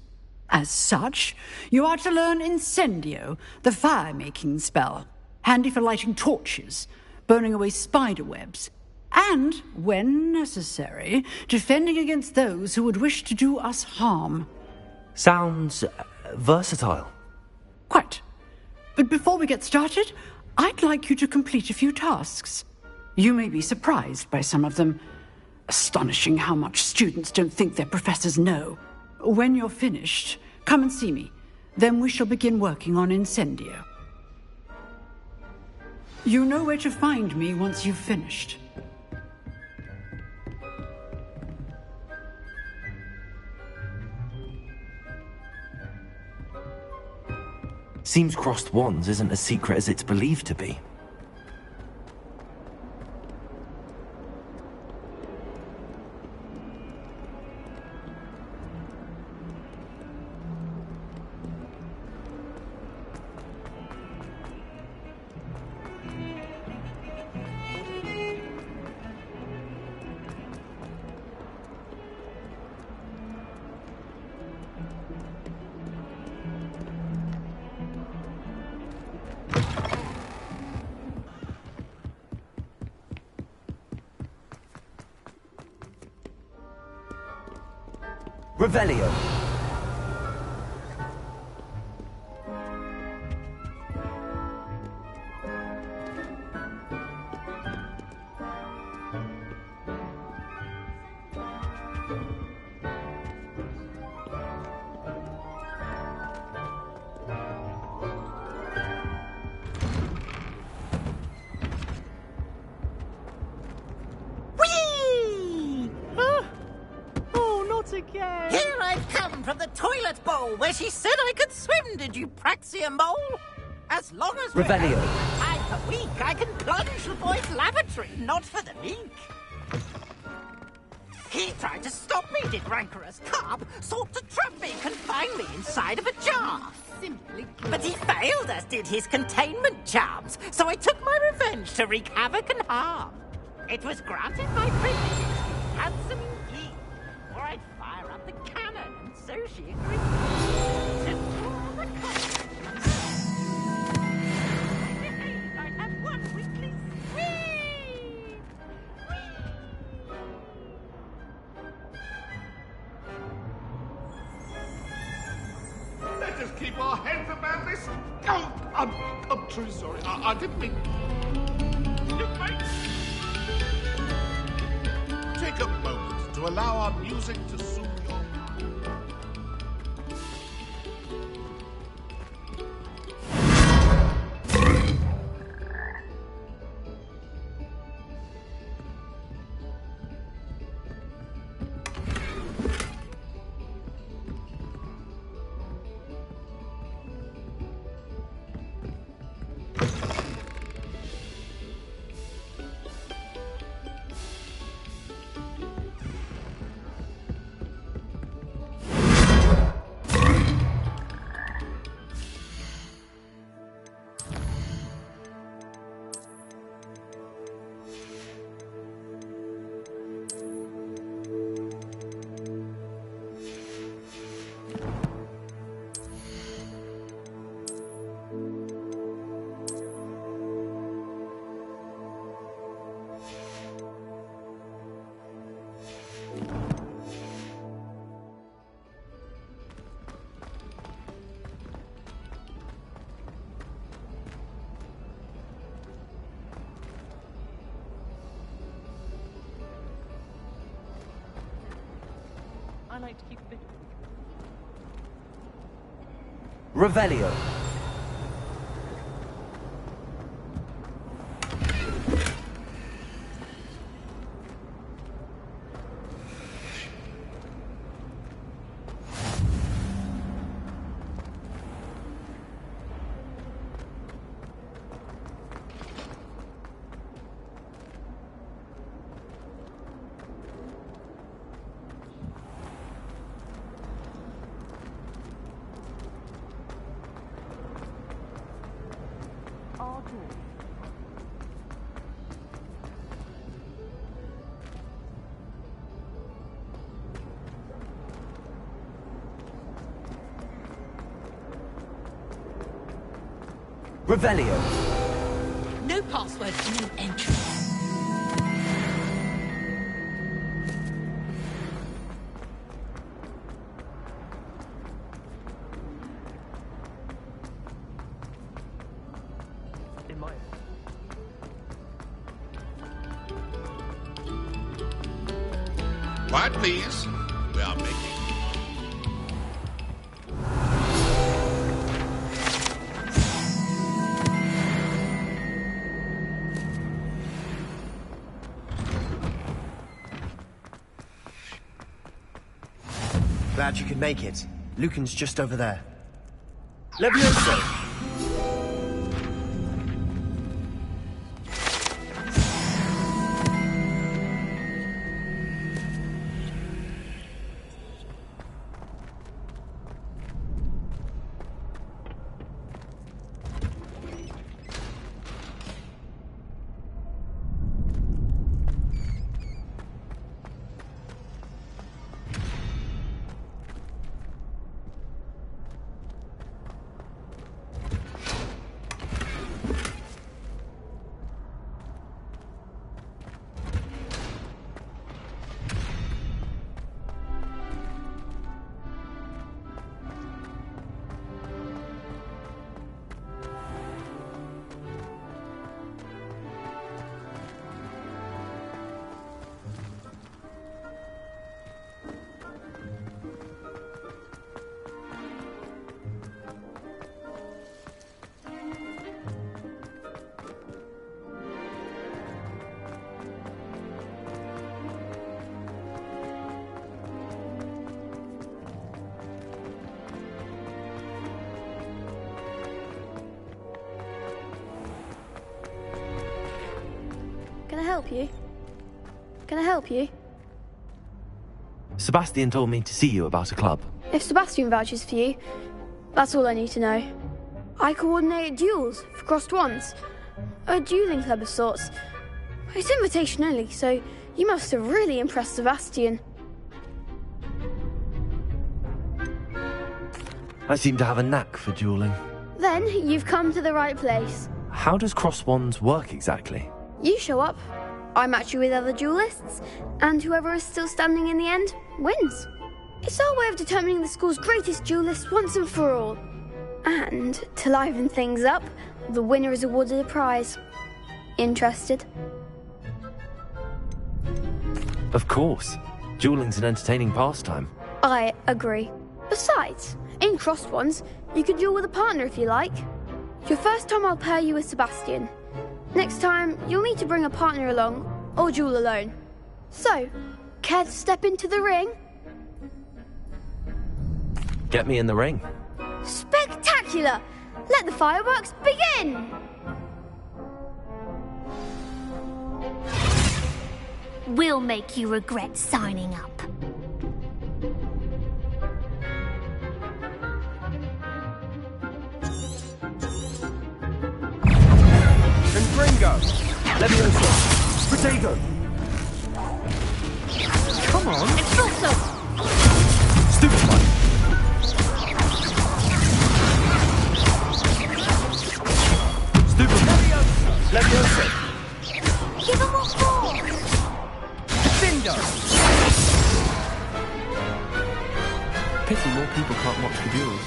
As such, you are to learn Incendio, the fire-making spell, handy for lighting torches, burning away spider webs, and, when necessary, defending against those who would wish to do us harm. Sounds versatile. Quite. But before we get started, I'd like you to complete a few tasks. You may be surprised by some of them. Astonishing how much students don't think their professors know. When you're finished, come and see me. Then we shall begin working on Incendio. You know where to find me once you've finished. Seems crossed wands isn't as secret as it's believed to be. Revelio. Again. Here I've come from the toilet bowl where she said I could swim, did you praxia mole? As long as Revelio. Time per week, I can plunge the boy's lavatory, not for the meek. He tried to stop me, did rancorous carp, sought to trap me, confine me inside of a jar. Simply. But he failed, as did his containment charms, so I took my revenge to wreak havoc and harm. It was granted my privilege, handsome indeed, or I'd fire up the cannon, and so she agreed to draw the contents. I'd have one weekly swing. Let us keep our heads about this. Oh, I'm truly sorry. I didn't mean. Look, mate. Take a moment to allow our music to soothe your mind. like to keep a bit. Revelio. Revelio. No password to new entry. In my Quiet, please. We are making. Glad you could make it. Lucan's just over there. Levioso! Can I help you? Can I help you? Sebastian told me to see you about a club. If Sebastian vouches for you, that's all I need to know. I coordinate duels for crossed wands. A dueling club of sorts. It's invitation only, so you must have really impressed Sebastian. I seem to have a knack for dueling. Then you've come to the right place. How does cross wands work exactly? You show up, I match you with other duelists, and whoever is still standing in the end wins. It's our way of determining the school's greatest duelist once and for all. And to liven things up, the winner is awarded a prize. Interested? Of course. Dueling's an entertaining pastime. I agree. Besides, in crossed ones, you can duel with a partner if you like. Your first time I'll pair you with Sebastian. Next time, you'll need to bring a partner along, or duel alone. So, care to step into the ring? Get me in the ring. Spectacular! Let the fireworks begin! We'll make you regret signing up. Gringo! Levioso! Protego! Come on! Expulso! Stupid one! Stupid one! Levioso! Give him what for! Defendo! Pity more people can't watch the duels.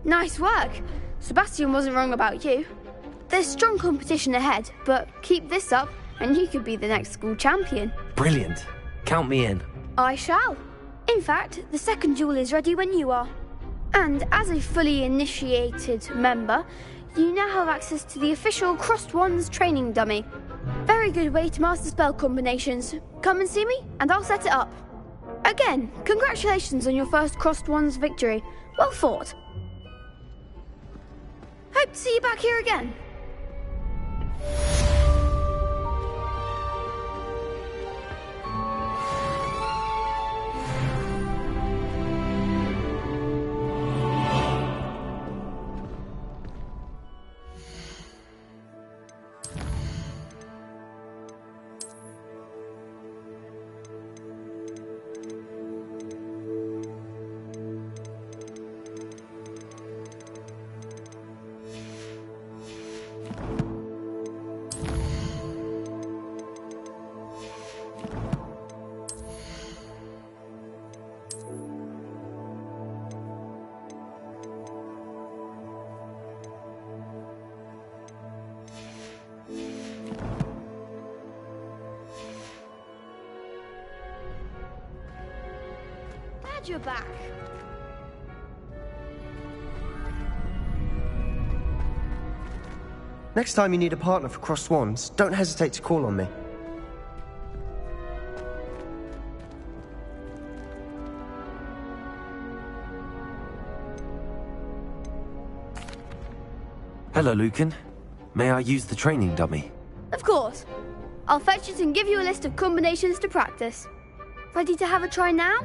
Nice work. Sebastian wasn't wrong about you. There's strong competition ahead, but keep this up and you could be the next school champion. Brilliant. Count me in. I shall. In fact, the second duel is ready when you are. And as a fully initiated member, you now have access to the official Crossed Wands training dummy. Very good way to master spell combinations. Come and see me, and I'll set it up. Again, congratulations on your first Crossed Wands victory. Well fought. Hope to see you back here again. You're back. Next time you need a partner for Crossed Wands, don't hesitate to call on me. Hello, Lucan. May I use the training dummy? Of course. I'll fetch it and give you a list of combinations to practice. Ready to have a try now?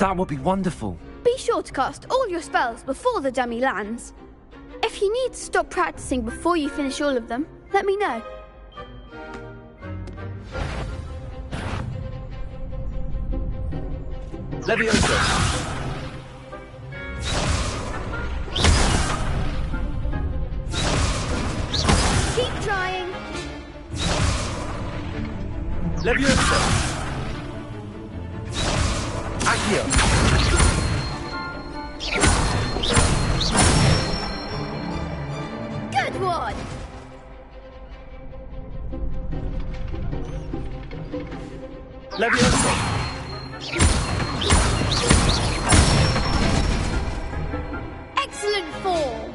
That would be wonderful. Be sure to cast all your spells before the dummy lands. If you need to stop practicing before you finish all of them, let me know. Leviosa. Keep trying. Leviosa. Accio. Good one. Leviosa. Excellent form.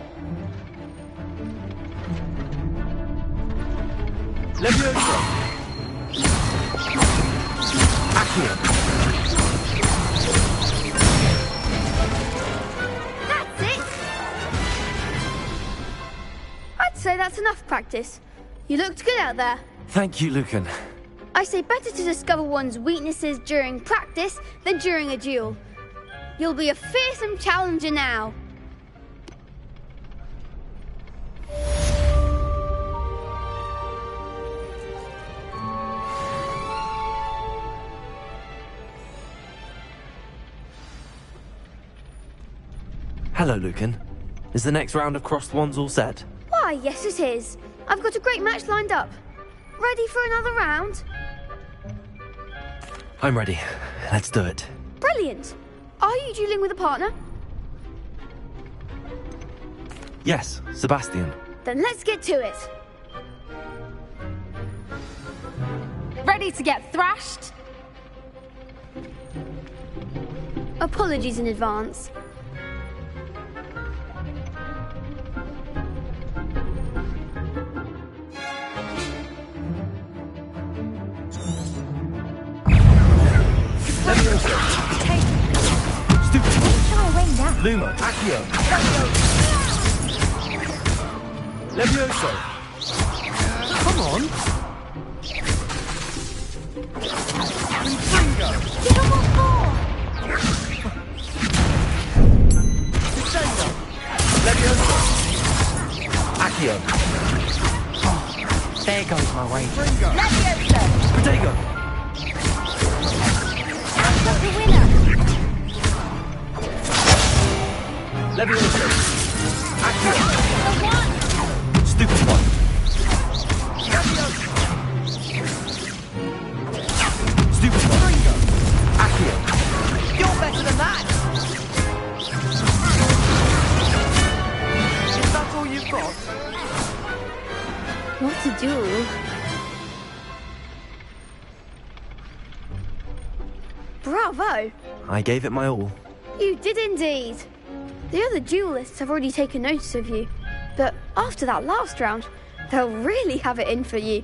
Leviosa. Accio. So that's enough practice. You looked good out there. Thank you, Lucan. I say better to discover one's weaknesses during practice than during a duel. You'll be a fearsome challenger now. Hello, Lucan. Is the next round of Crossed Wands all set? Why, yes it is. I've got a great match lined up. Ready for another round? I'm ready. Let's do it. Brilliant. Are you dueling with a partner? Yes, Sebastian. Then let's get to it. Ready to get thrashed? Apologies in advance. Luma, Accio. Levioso. Come on. Bingo. Levioso. Accio. Oh, there goes my way. Levioso. Protego. I've got the winner. Levioso. Accio. The one. Stupid one. Stupid one. Accio. You're better than that. Is that all you've got? What a duel. Bravo! I gave it my all. You did indeed. The other duelists have already taken notice of you, but after that last round, they'll really have it in for you.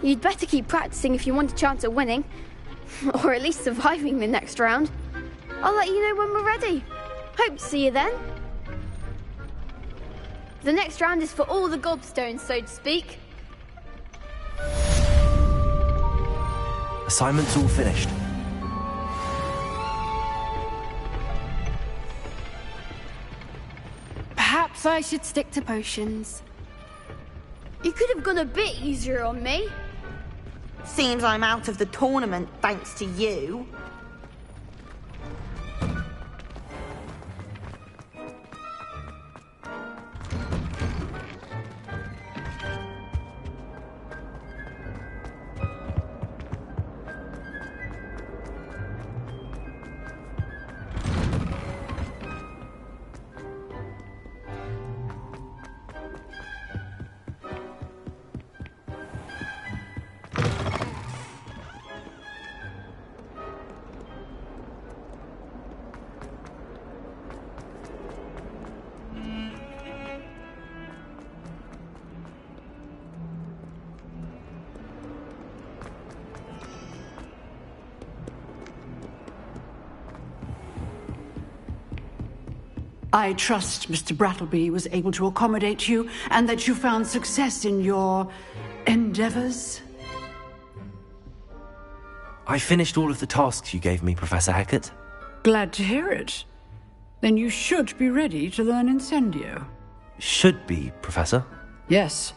You'd better keep practicing if you want a chance at winning, or at least surviving the next round. I'll let you know when we're ready. Hope to see you then. The next round is for all the gobstones, so to speak. Assignment's all finished. Perhaps I should stick to potions. You could have gone a bit easier on me. Seems I'm out of the tournament thanks to you. I trust Mr. Brattleby was able to accommodate you and that you found success in your endeavors. I finished all of the tasks you gave me, Professor Hackett. Glad to hear it. Then you should be ready to learn Incendio. Should be, Professor. Yes.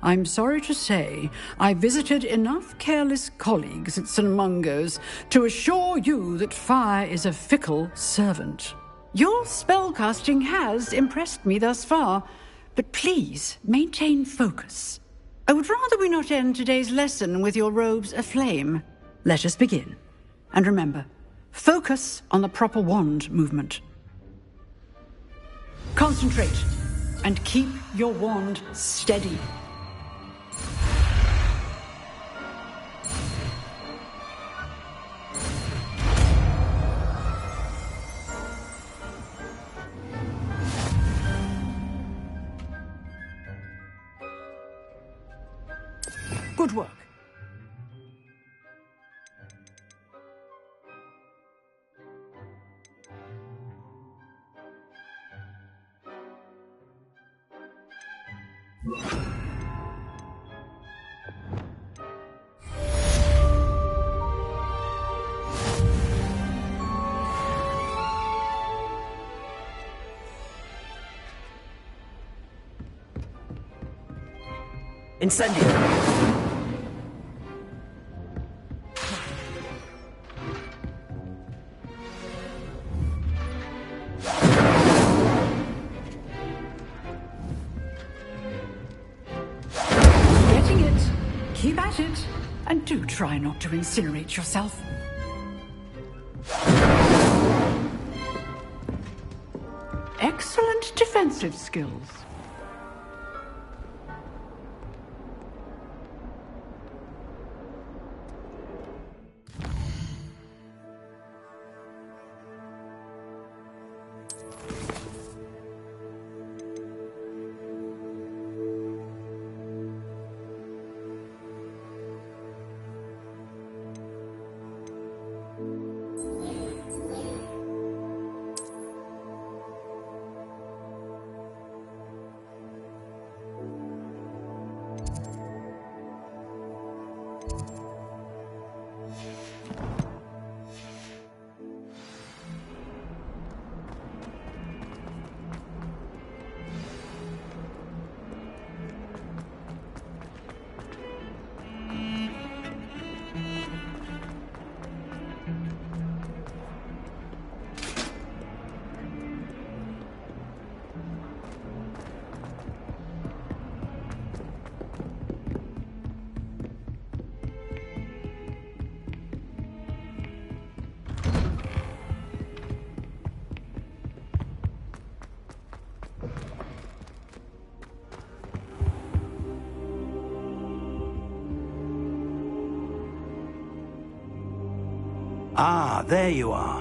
I'm sorry to say, I visited enough careless colleagues at St. Mungo's to assure you that fire is a fickle servant. Your spellcasting has impressed me thus far, but please maintain focus. I would rather we not end today's lesson with your robes aflame. Let us begin. And remember, focus on the proper wand movement. Concentrate, and keep your wand steady. Good work. Incendio! Getting it. Keep at it. And do try not to incinerate yourself. Excellent defensive skills. Ah, there you are.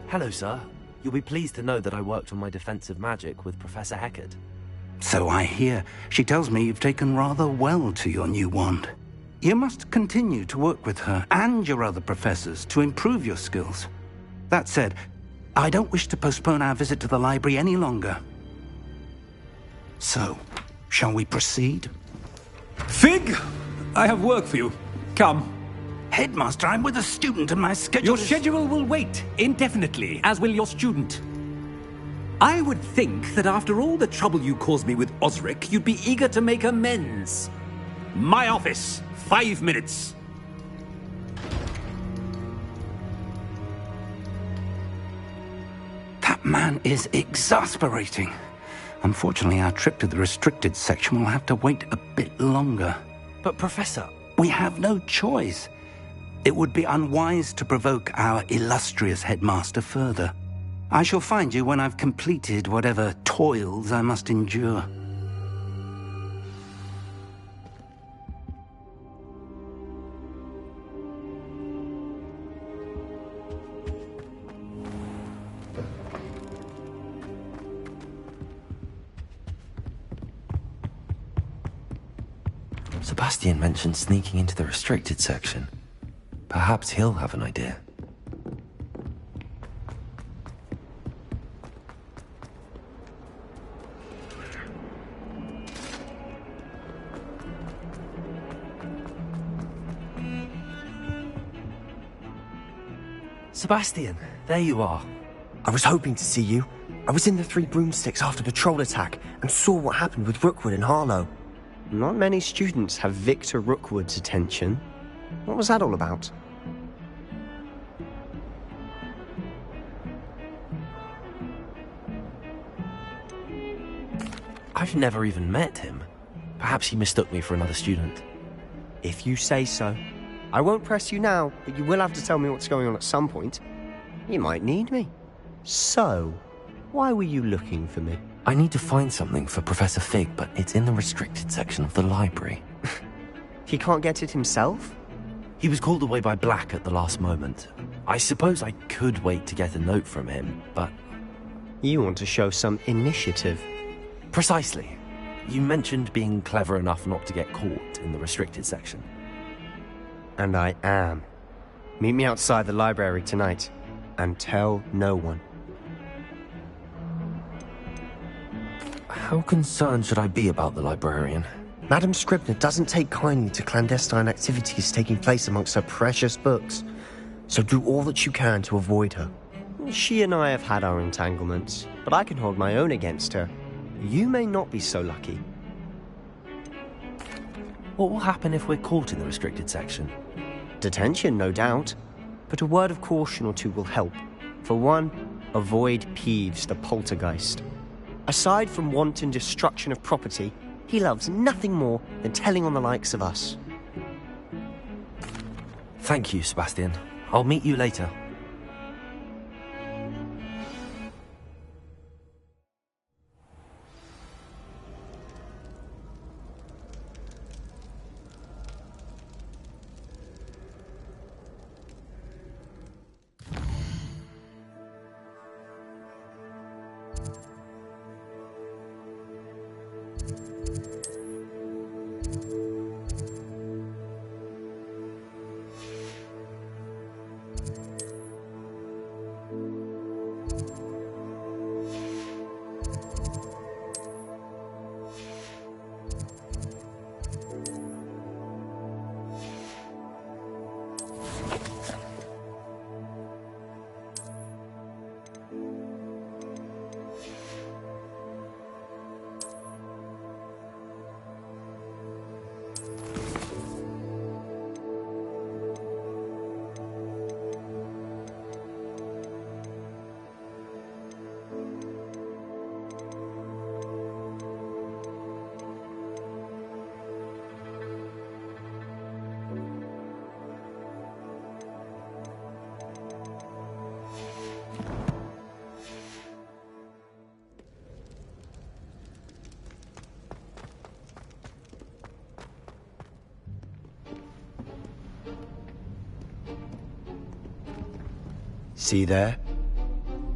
Hello, sir. You'll be pleased to know that I worked on my defensive magic with Professor Heckard. So I hear. She tells me you've taken rather well to your new wand. You must continue to work with her and your other professors to improve your skills. That said, I don't wish to postpone our visit to the library any longer. So, shall we proceed? Fig! I have work for you. Come. Headmaster, I'm with a student and my schedule Your schedule will wait indefinitely, as will your student. I would think that after all the trouble you caused me with Osric, you'd be eager to make amends. My office. 5 minutes. That man is exasperating. Unfortunately, our trip to the restricted section will have to wait a bit longer. But, Professor... We have no choice. It would be unwise to provoke our illustrious headmaster further. I shall find you when I've completed whatever toils I must endure. Sebastian mentioned sneaking into the restricted section. Perhaps he'll have an idea. Sebastian, there you are. I was hoping to see you. I was in the Three Broomsticks after the troll attack and saw what happened with Rookwood and Harlow. Not many students have Victor Rookwood's attention. What was that all about? I've never even met him. Perhaps he mistook me for another student. If you say so. I won't press you now, but you will have to tell me what's going on at some point. You might need me. So, why were you looking for me? I need to find something for Professor Fig, but it's in the restricted section of the library. He can't get it himself? He was called away by Black at the last moment. I suppose I could wait to get a note from him, but... You want to show some initiative. Precisely. You mentioned being clever enough not to get caught in the restricted section. And I am. Meet me outside the library tonight, and tell no one. How concerned should I be about the librarian? Madam Scribner doesn't take kindly to clandestine activities taking place amongst her precious books, so do all that you can to avoid her. She and I have had our entanglements, but I can hold my own against her. You may not be so lucky. What will happen if we're caught in the restricted section? Detention, no doubt, but a word of caution or two will help. For one, avoid Peeves the poltergeist. Aside from wanton destruction of property, he loves nothing more than telling on the likes of us. Thank you, Sebastian. I'll meet you later. See there?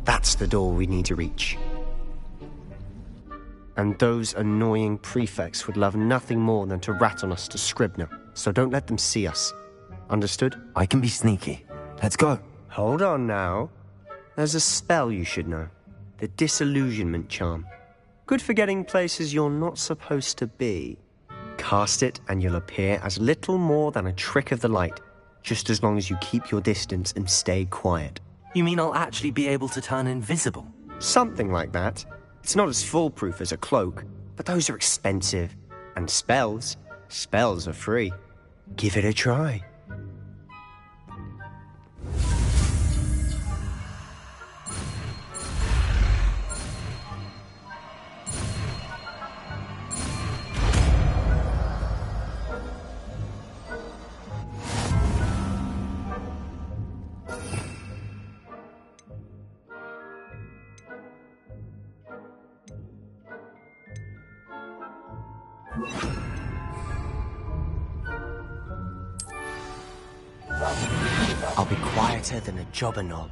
That's the door we need to reach. And those annoying prefects would love nothing more than to rat on us to Scribner, so don't let them see us. Understood? I can be sneaky. Let's go. Hold on now. There's a spell you should know. The Disillusionment Charm. Good for getting places you're not supposed to be. Cast it and you'll appear as little more than a trick of the light, just as long as you keep your distance and stay quiet. You mean I'll actually be able to turn invisible? Something like that. It's not as foolproof as a cloak, but those are expensive. And spells are free. Give it a try. I'll be quieter than a jobberknoll.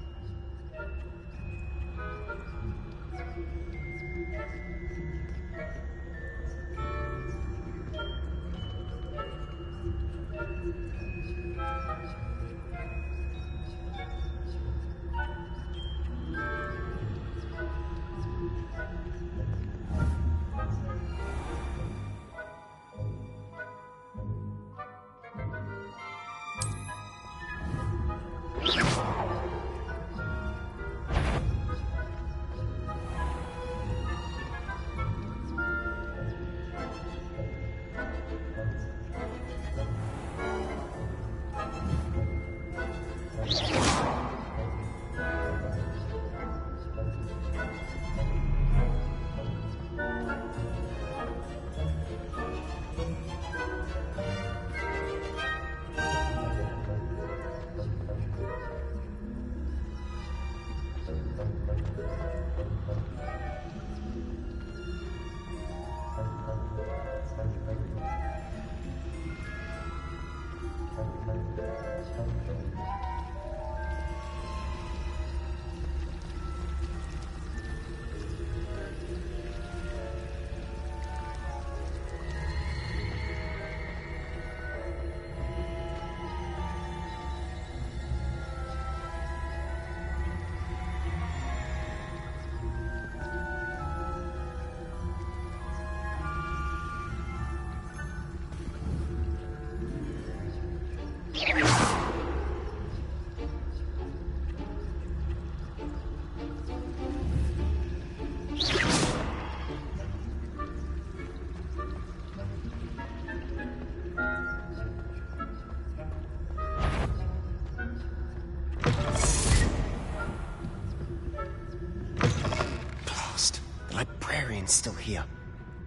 Still here.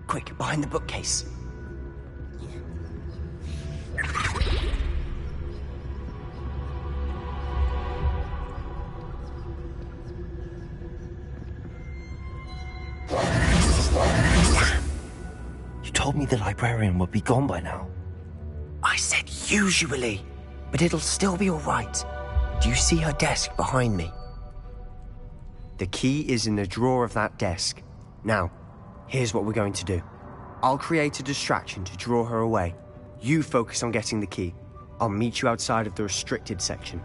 Quick, behind the bookcase. You told me the librarian would be gone by now. I said usually, but it'll still be all right. Do you see her desk behind me? The key is in the drawer of that desk. Now, here's what we're going to do. I'll create a distraction to draw her away. You focus on getting the key. I'll meet you outside of the restricted section.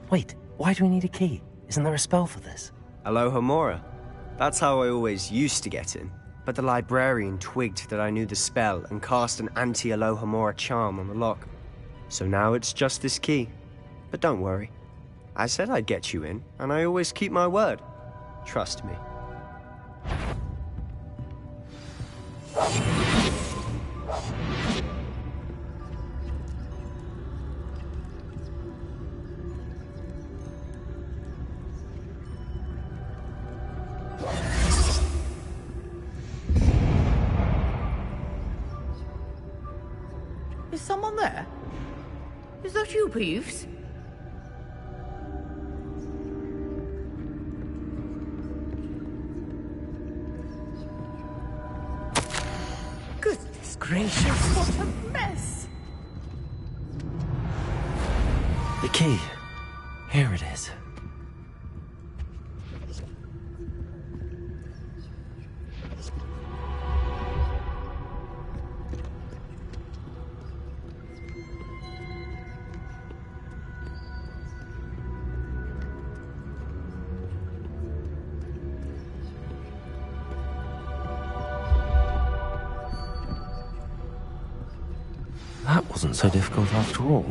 Wait, why do we need a key? Isn't there a spell for this? Alohomora. That's how I always used to get in. But the librarian twigged that I knew the spell and cast an anti-Alohomora charm on the lock. So now it's just this key. But don't worry. I said I'd get you in, and I always keep my word. Trust me. Is someone there? Is that you, Peeves? Goodness gracious, what a mess! The key. Here it is. That wasn't so difficult after all.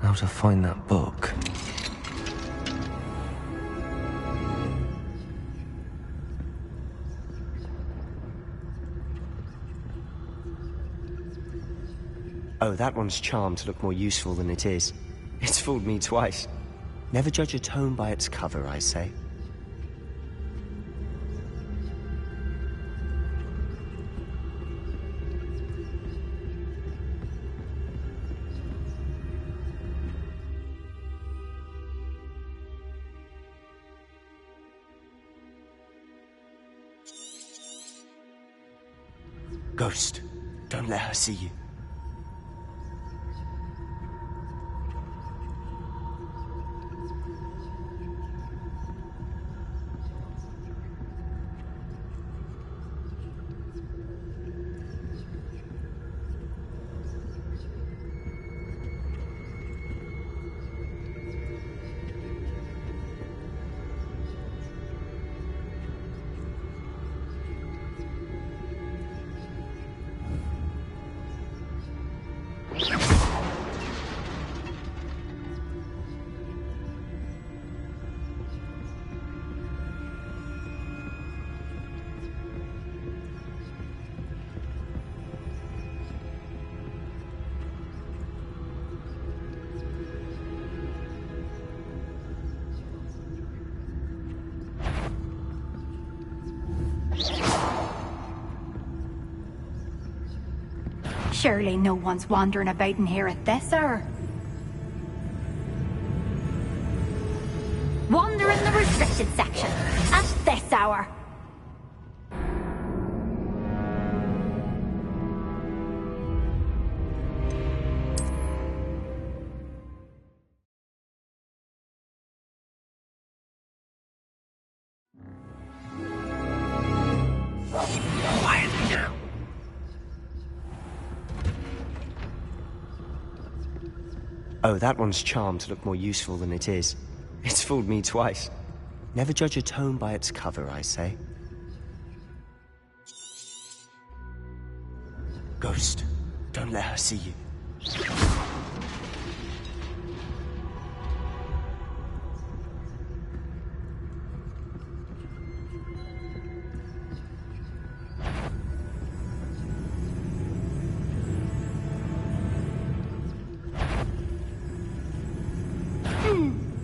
How to find that book. Oh, that one's charmed to look more useful than it is. It's fooled me twice. Never judge a tome by its cover, I say. Ghost, don't let her see you. Surely no one's wandering about in here at this hour. Wander in the restricted section at this hour. Quietly now. Oh, that one's charmed to look more useful than it is. It's fooled me twice. Never judge a tome by its cover, I say. Ghost, don't let her see you.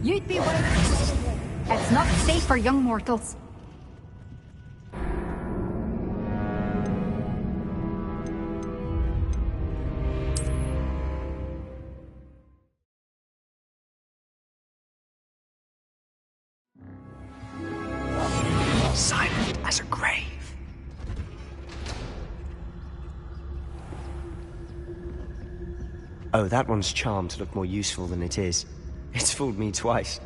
You'd be wise. It's not safe for young mortals. Silent as a grave. Oh, that one's charmed to look more useful than it is. It's fooled me twice.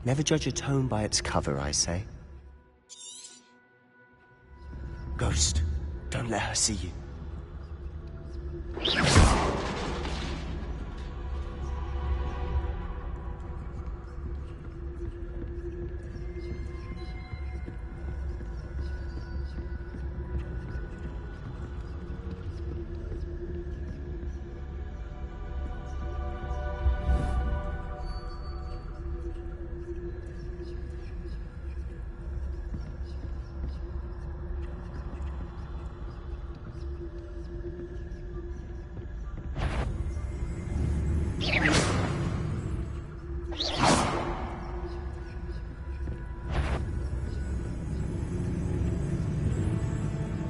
Never judge a tome by its cover, I say. Ghost, don't let her see you.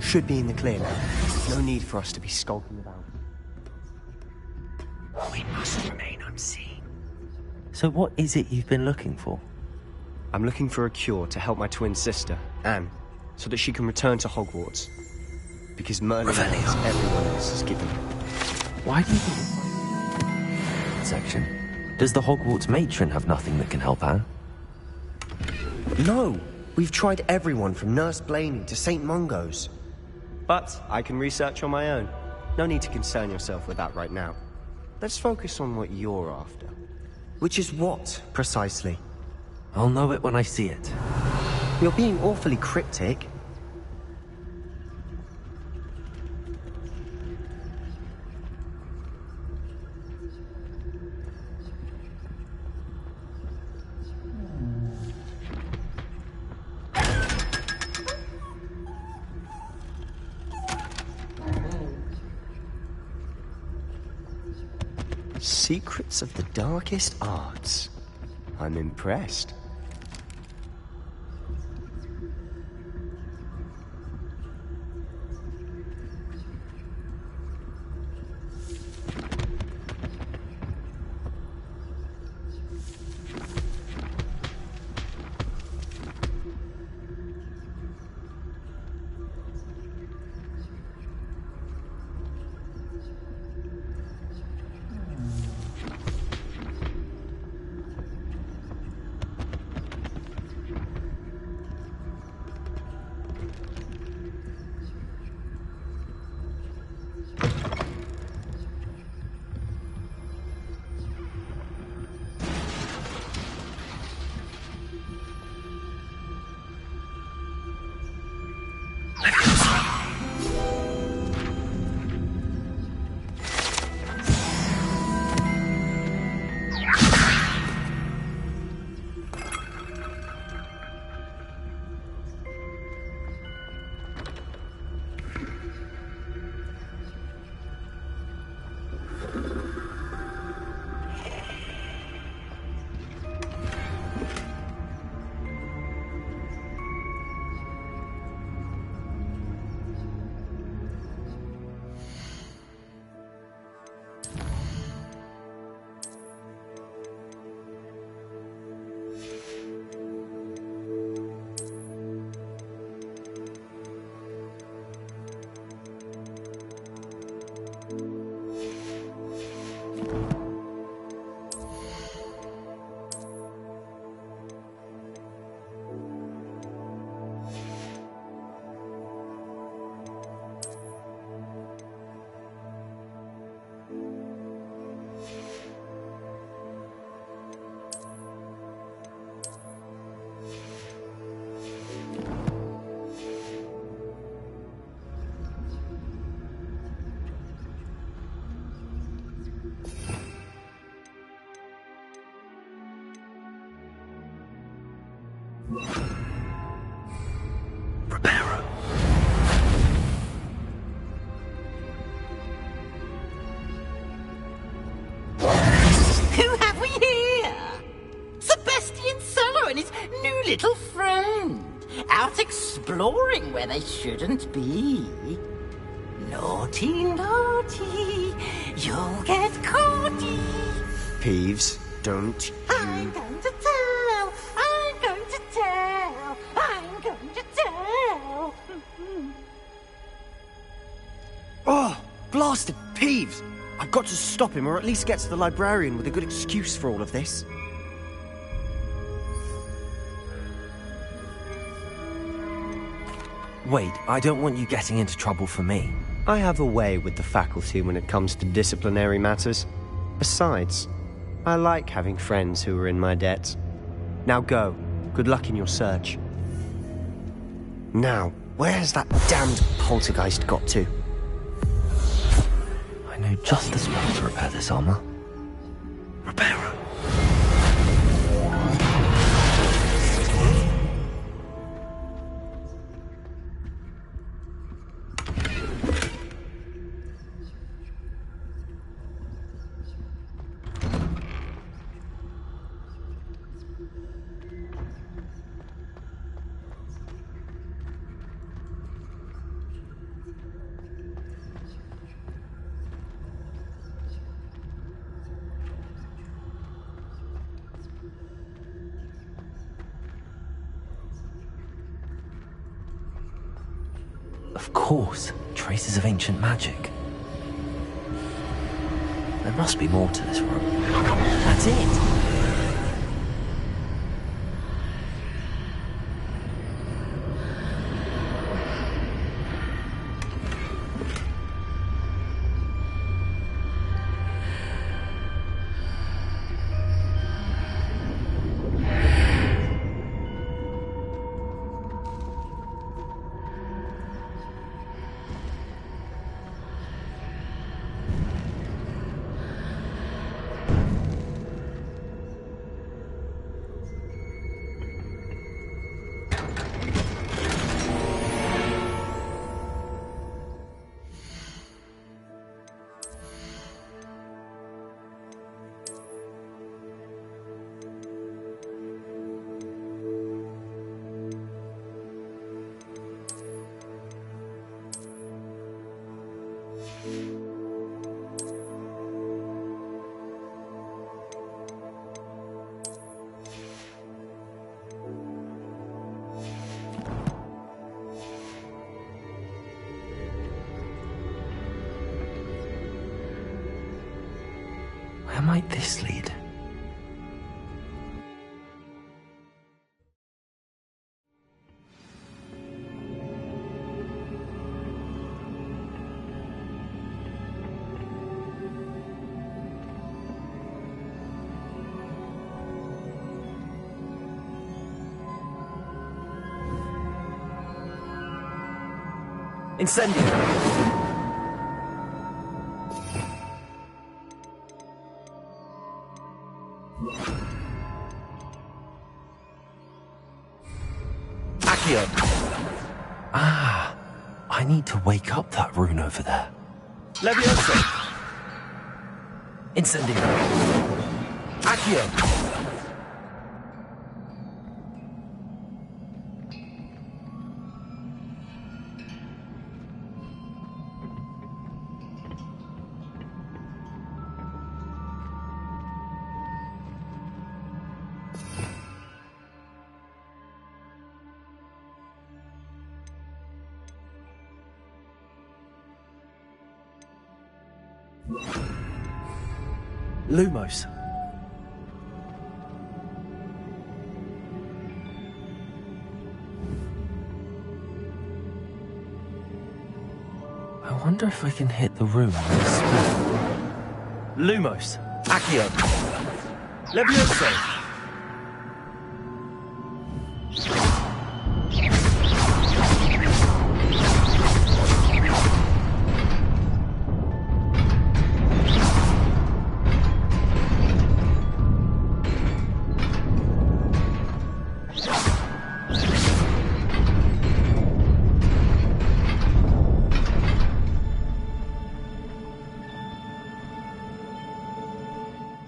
Should be in the clear now. No need for us to be skulking about. We must remain unseen. So what is it you've been looking for? I'm looking for a cure to help my twin sister, Anne, so that she can return to Hogwarts. Because Merlin knows everyone else is given. Why do you think section? Does the Hogwarts matron have nothing that can help Anne? No, we've tried everyone from Nurse Blaney to St. Mungo's. But I can research on my own. No need to concern yourself with that right now. Let's focus on what you're after. Which is what, precisely? I'll know it when I see it. You're being awfully cryptic. Secrets of the darkest arts. I'm impressed. Who have we here? Sebastian Cello and his new little friend. Out exploring where they shouldn't be. Naughty, naughty, you'll get caughty. Peeves, don't I'm going to tell, I'm going to tell, I'm going to tell. Oh, blasted Peeves! I've got to stop him, or at least get to the librarian with a good excuse for all of this. Wait, I don't want you getting into trouble for me. I have a way with the faculty when it comes to disciplinary matters. Besides, I like having friends who are in my debt. Now go. Good luck in your search. Now, where's that damned poltergeist got to? I know just the spell to repair this armor. Repair it. Of course, traces of ancient magic. There must be more to this room. That's it! Where might this lead? Incendio! Ah, I need to wake up that rune over there. Levioso! Incendio! Accio! Lumos. I wonder if I can hit the room with a spell. Lumos. Accio. Levioso.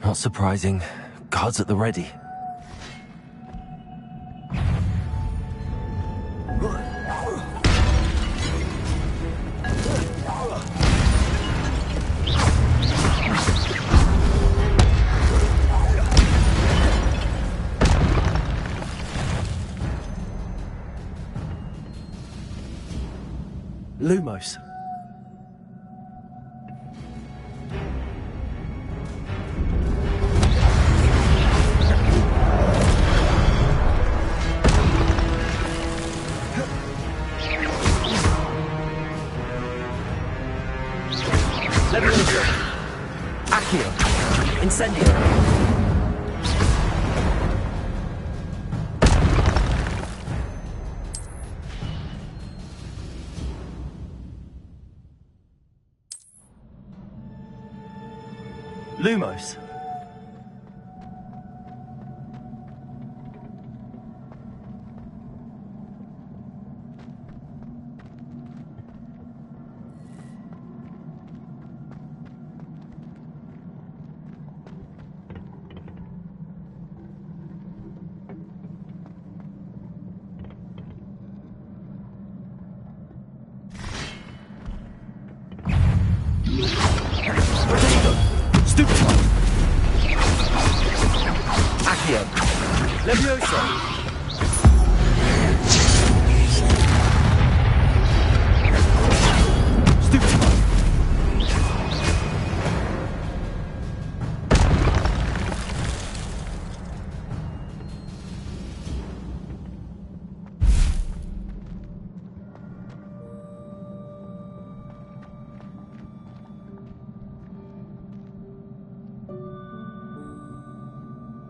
Not surprising. Guards at the ready. Lumos. Lumos.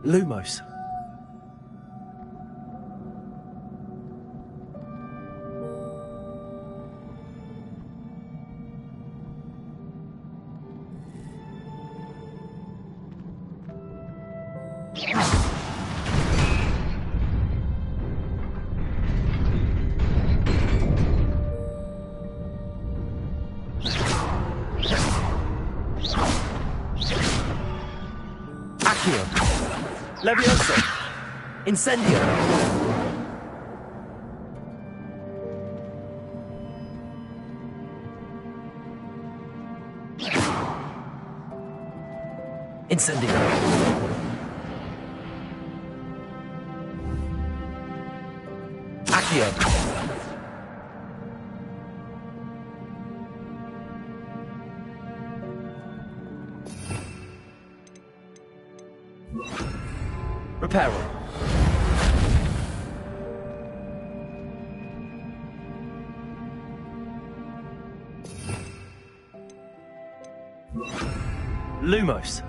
Lumos. Levioso! Incendio! Incendio! Accio! Reparo. Lumos.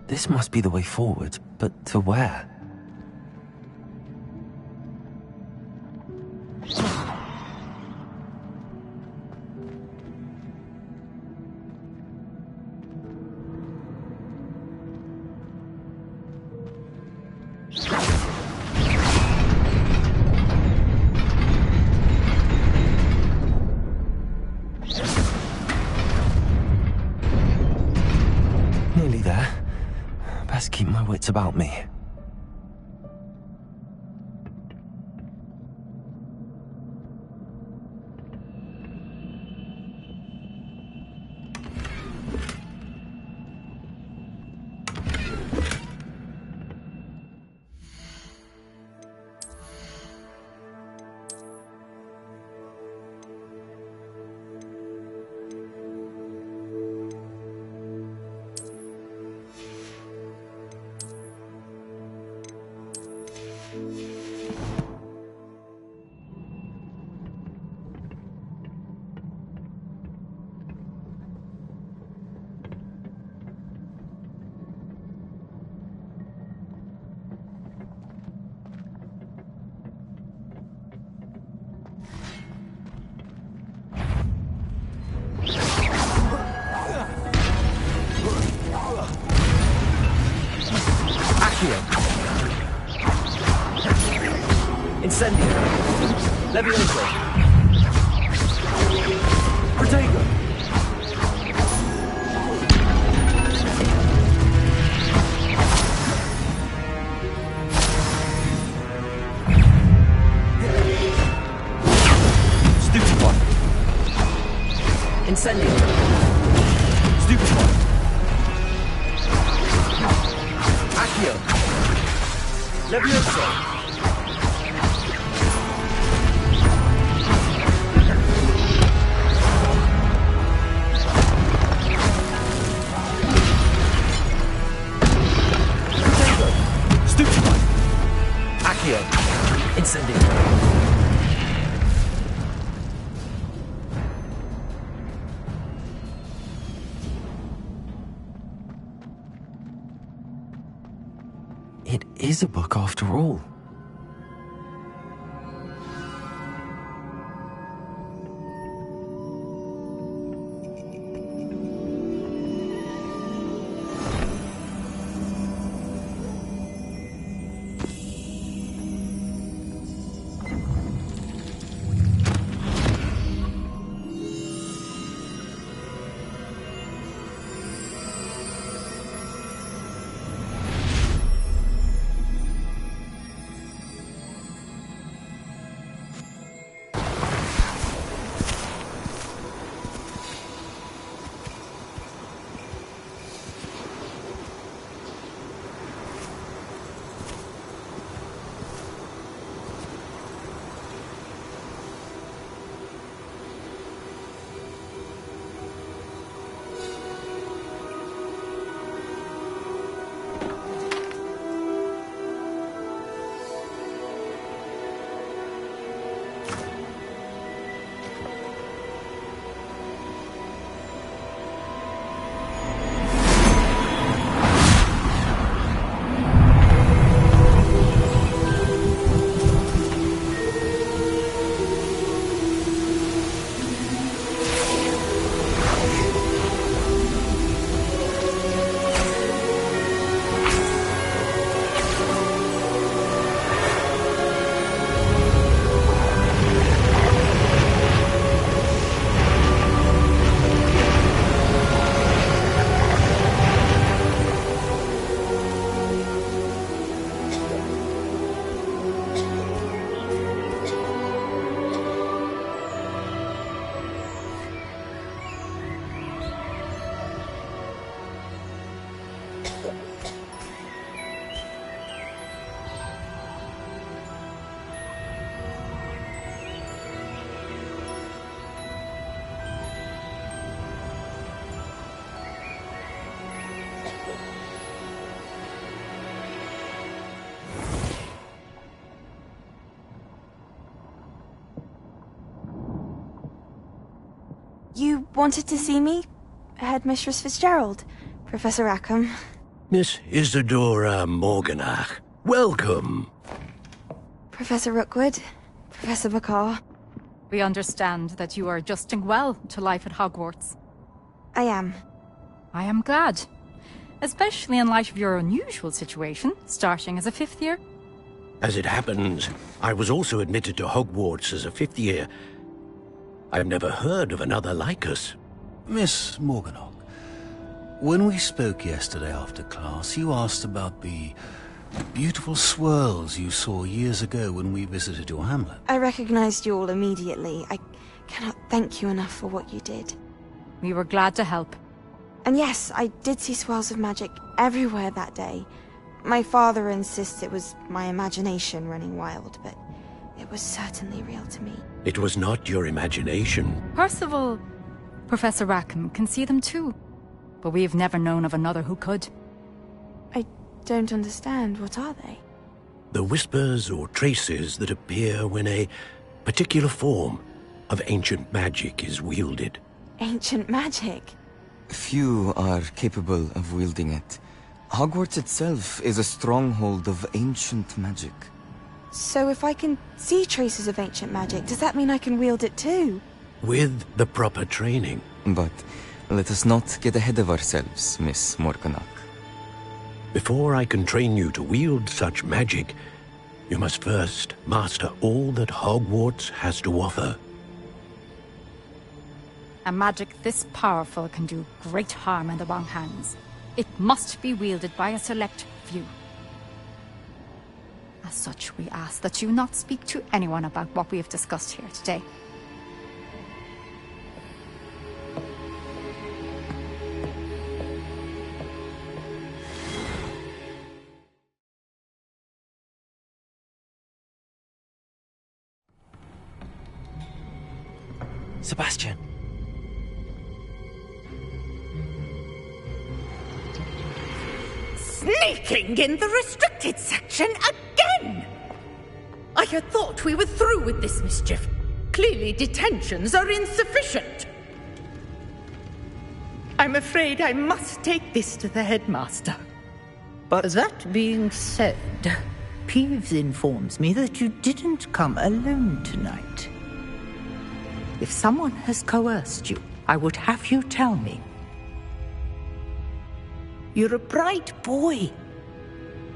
This must be the way forward, but to where? Nearly there. Best keep my wits about me. Incendio. Levioso. Protego. Stupid one. Incendio. Stupid one. Accio. Levioso. Accio! Incendio! It is a book after all. You wanted to see me? Headmistress Fitzgerald, Professor Rackham. Miss Isadora Morganach, welcome. Professor Rookwood, Professor McCaw. We understand that you are adjusting well to life at Hogwarts. I am. I am glad. Especially in light of your unusual situation, starting as a 5th year. As it happens, I was also admitted to Hogwarts as a 5th year. I've never heard of another like us. Miss Morganach, when we spoke yesterday after class, you asked about the beautiful swirls you saw years ago when we visited your hamlet. I recognized you all immediately. I cannot thank you enough for what you did. We were glad to help. And yes, I did see swirls of magic everywhere that day. My father insists it was my imagination running wild, but it was certainly real to me. It was not your imagination. Percival, Professor Rackham can see them too. But we've never known of another who could. I don't understand. What are they? The whispers or traces that appear when a particular form of ancient magic is wielded. Ancient magic? Few are capable of wielding it. Hogwarts itself is a stronghold of ancient magic. So if I can see traces of ancient magic, does that mean I can wield it too? With the proper training. But let us not get ahead of ourselves, Miss Morganach. Before I can train you to wield such magic, you must first master all that Hogwarts has to offer. A magic this powerful can do great harm in the wrong hands. It must be wielded by a select few. As such, we ask that you not speak to anyone about what we have discussed here today. Sebastian. Sneaking in the restricted section again! had thought we were through with this mischief. Clearly detentions are insufficient. I'm afraid I must take this to the headmaster. But that being said, Peeves informs me that you didn't come alone tonight. If someone has coerced you, I would have you tell me. You're a bright boy.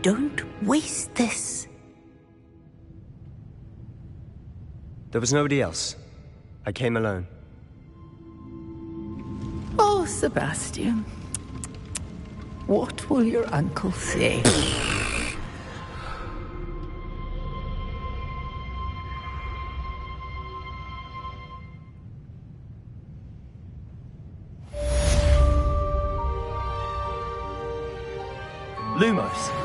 Don't waste this. There was nobody else. I came alone. Oh, Sebastian. What will your uncle say? Lumos.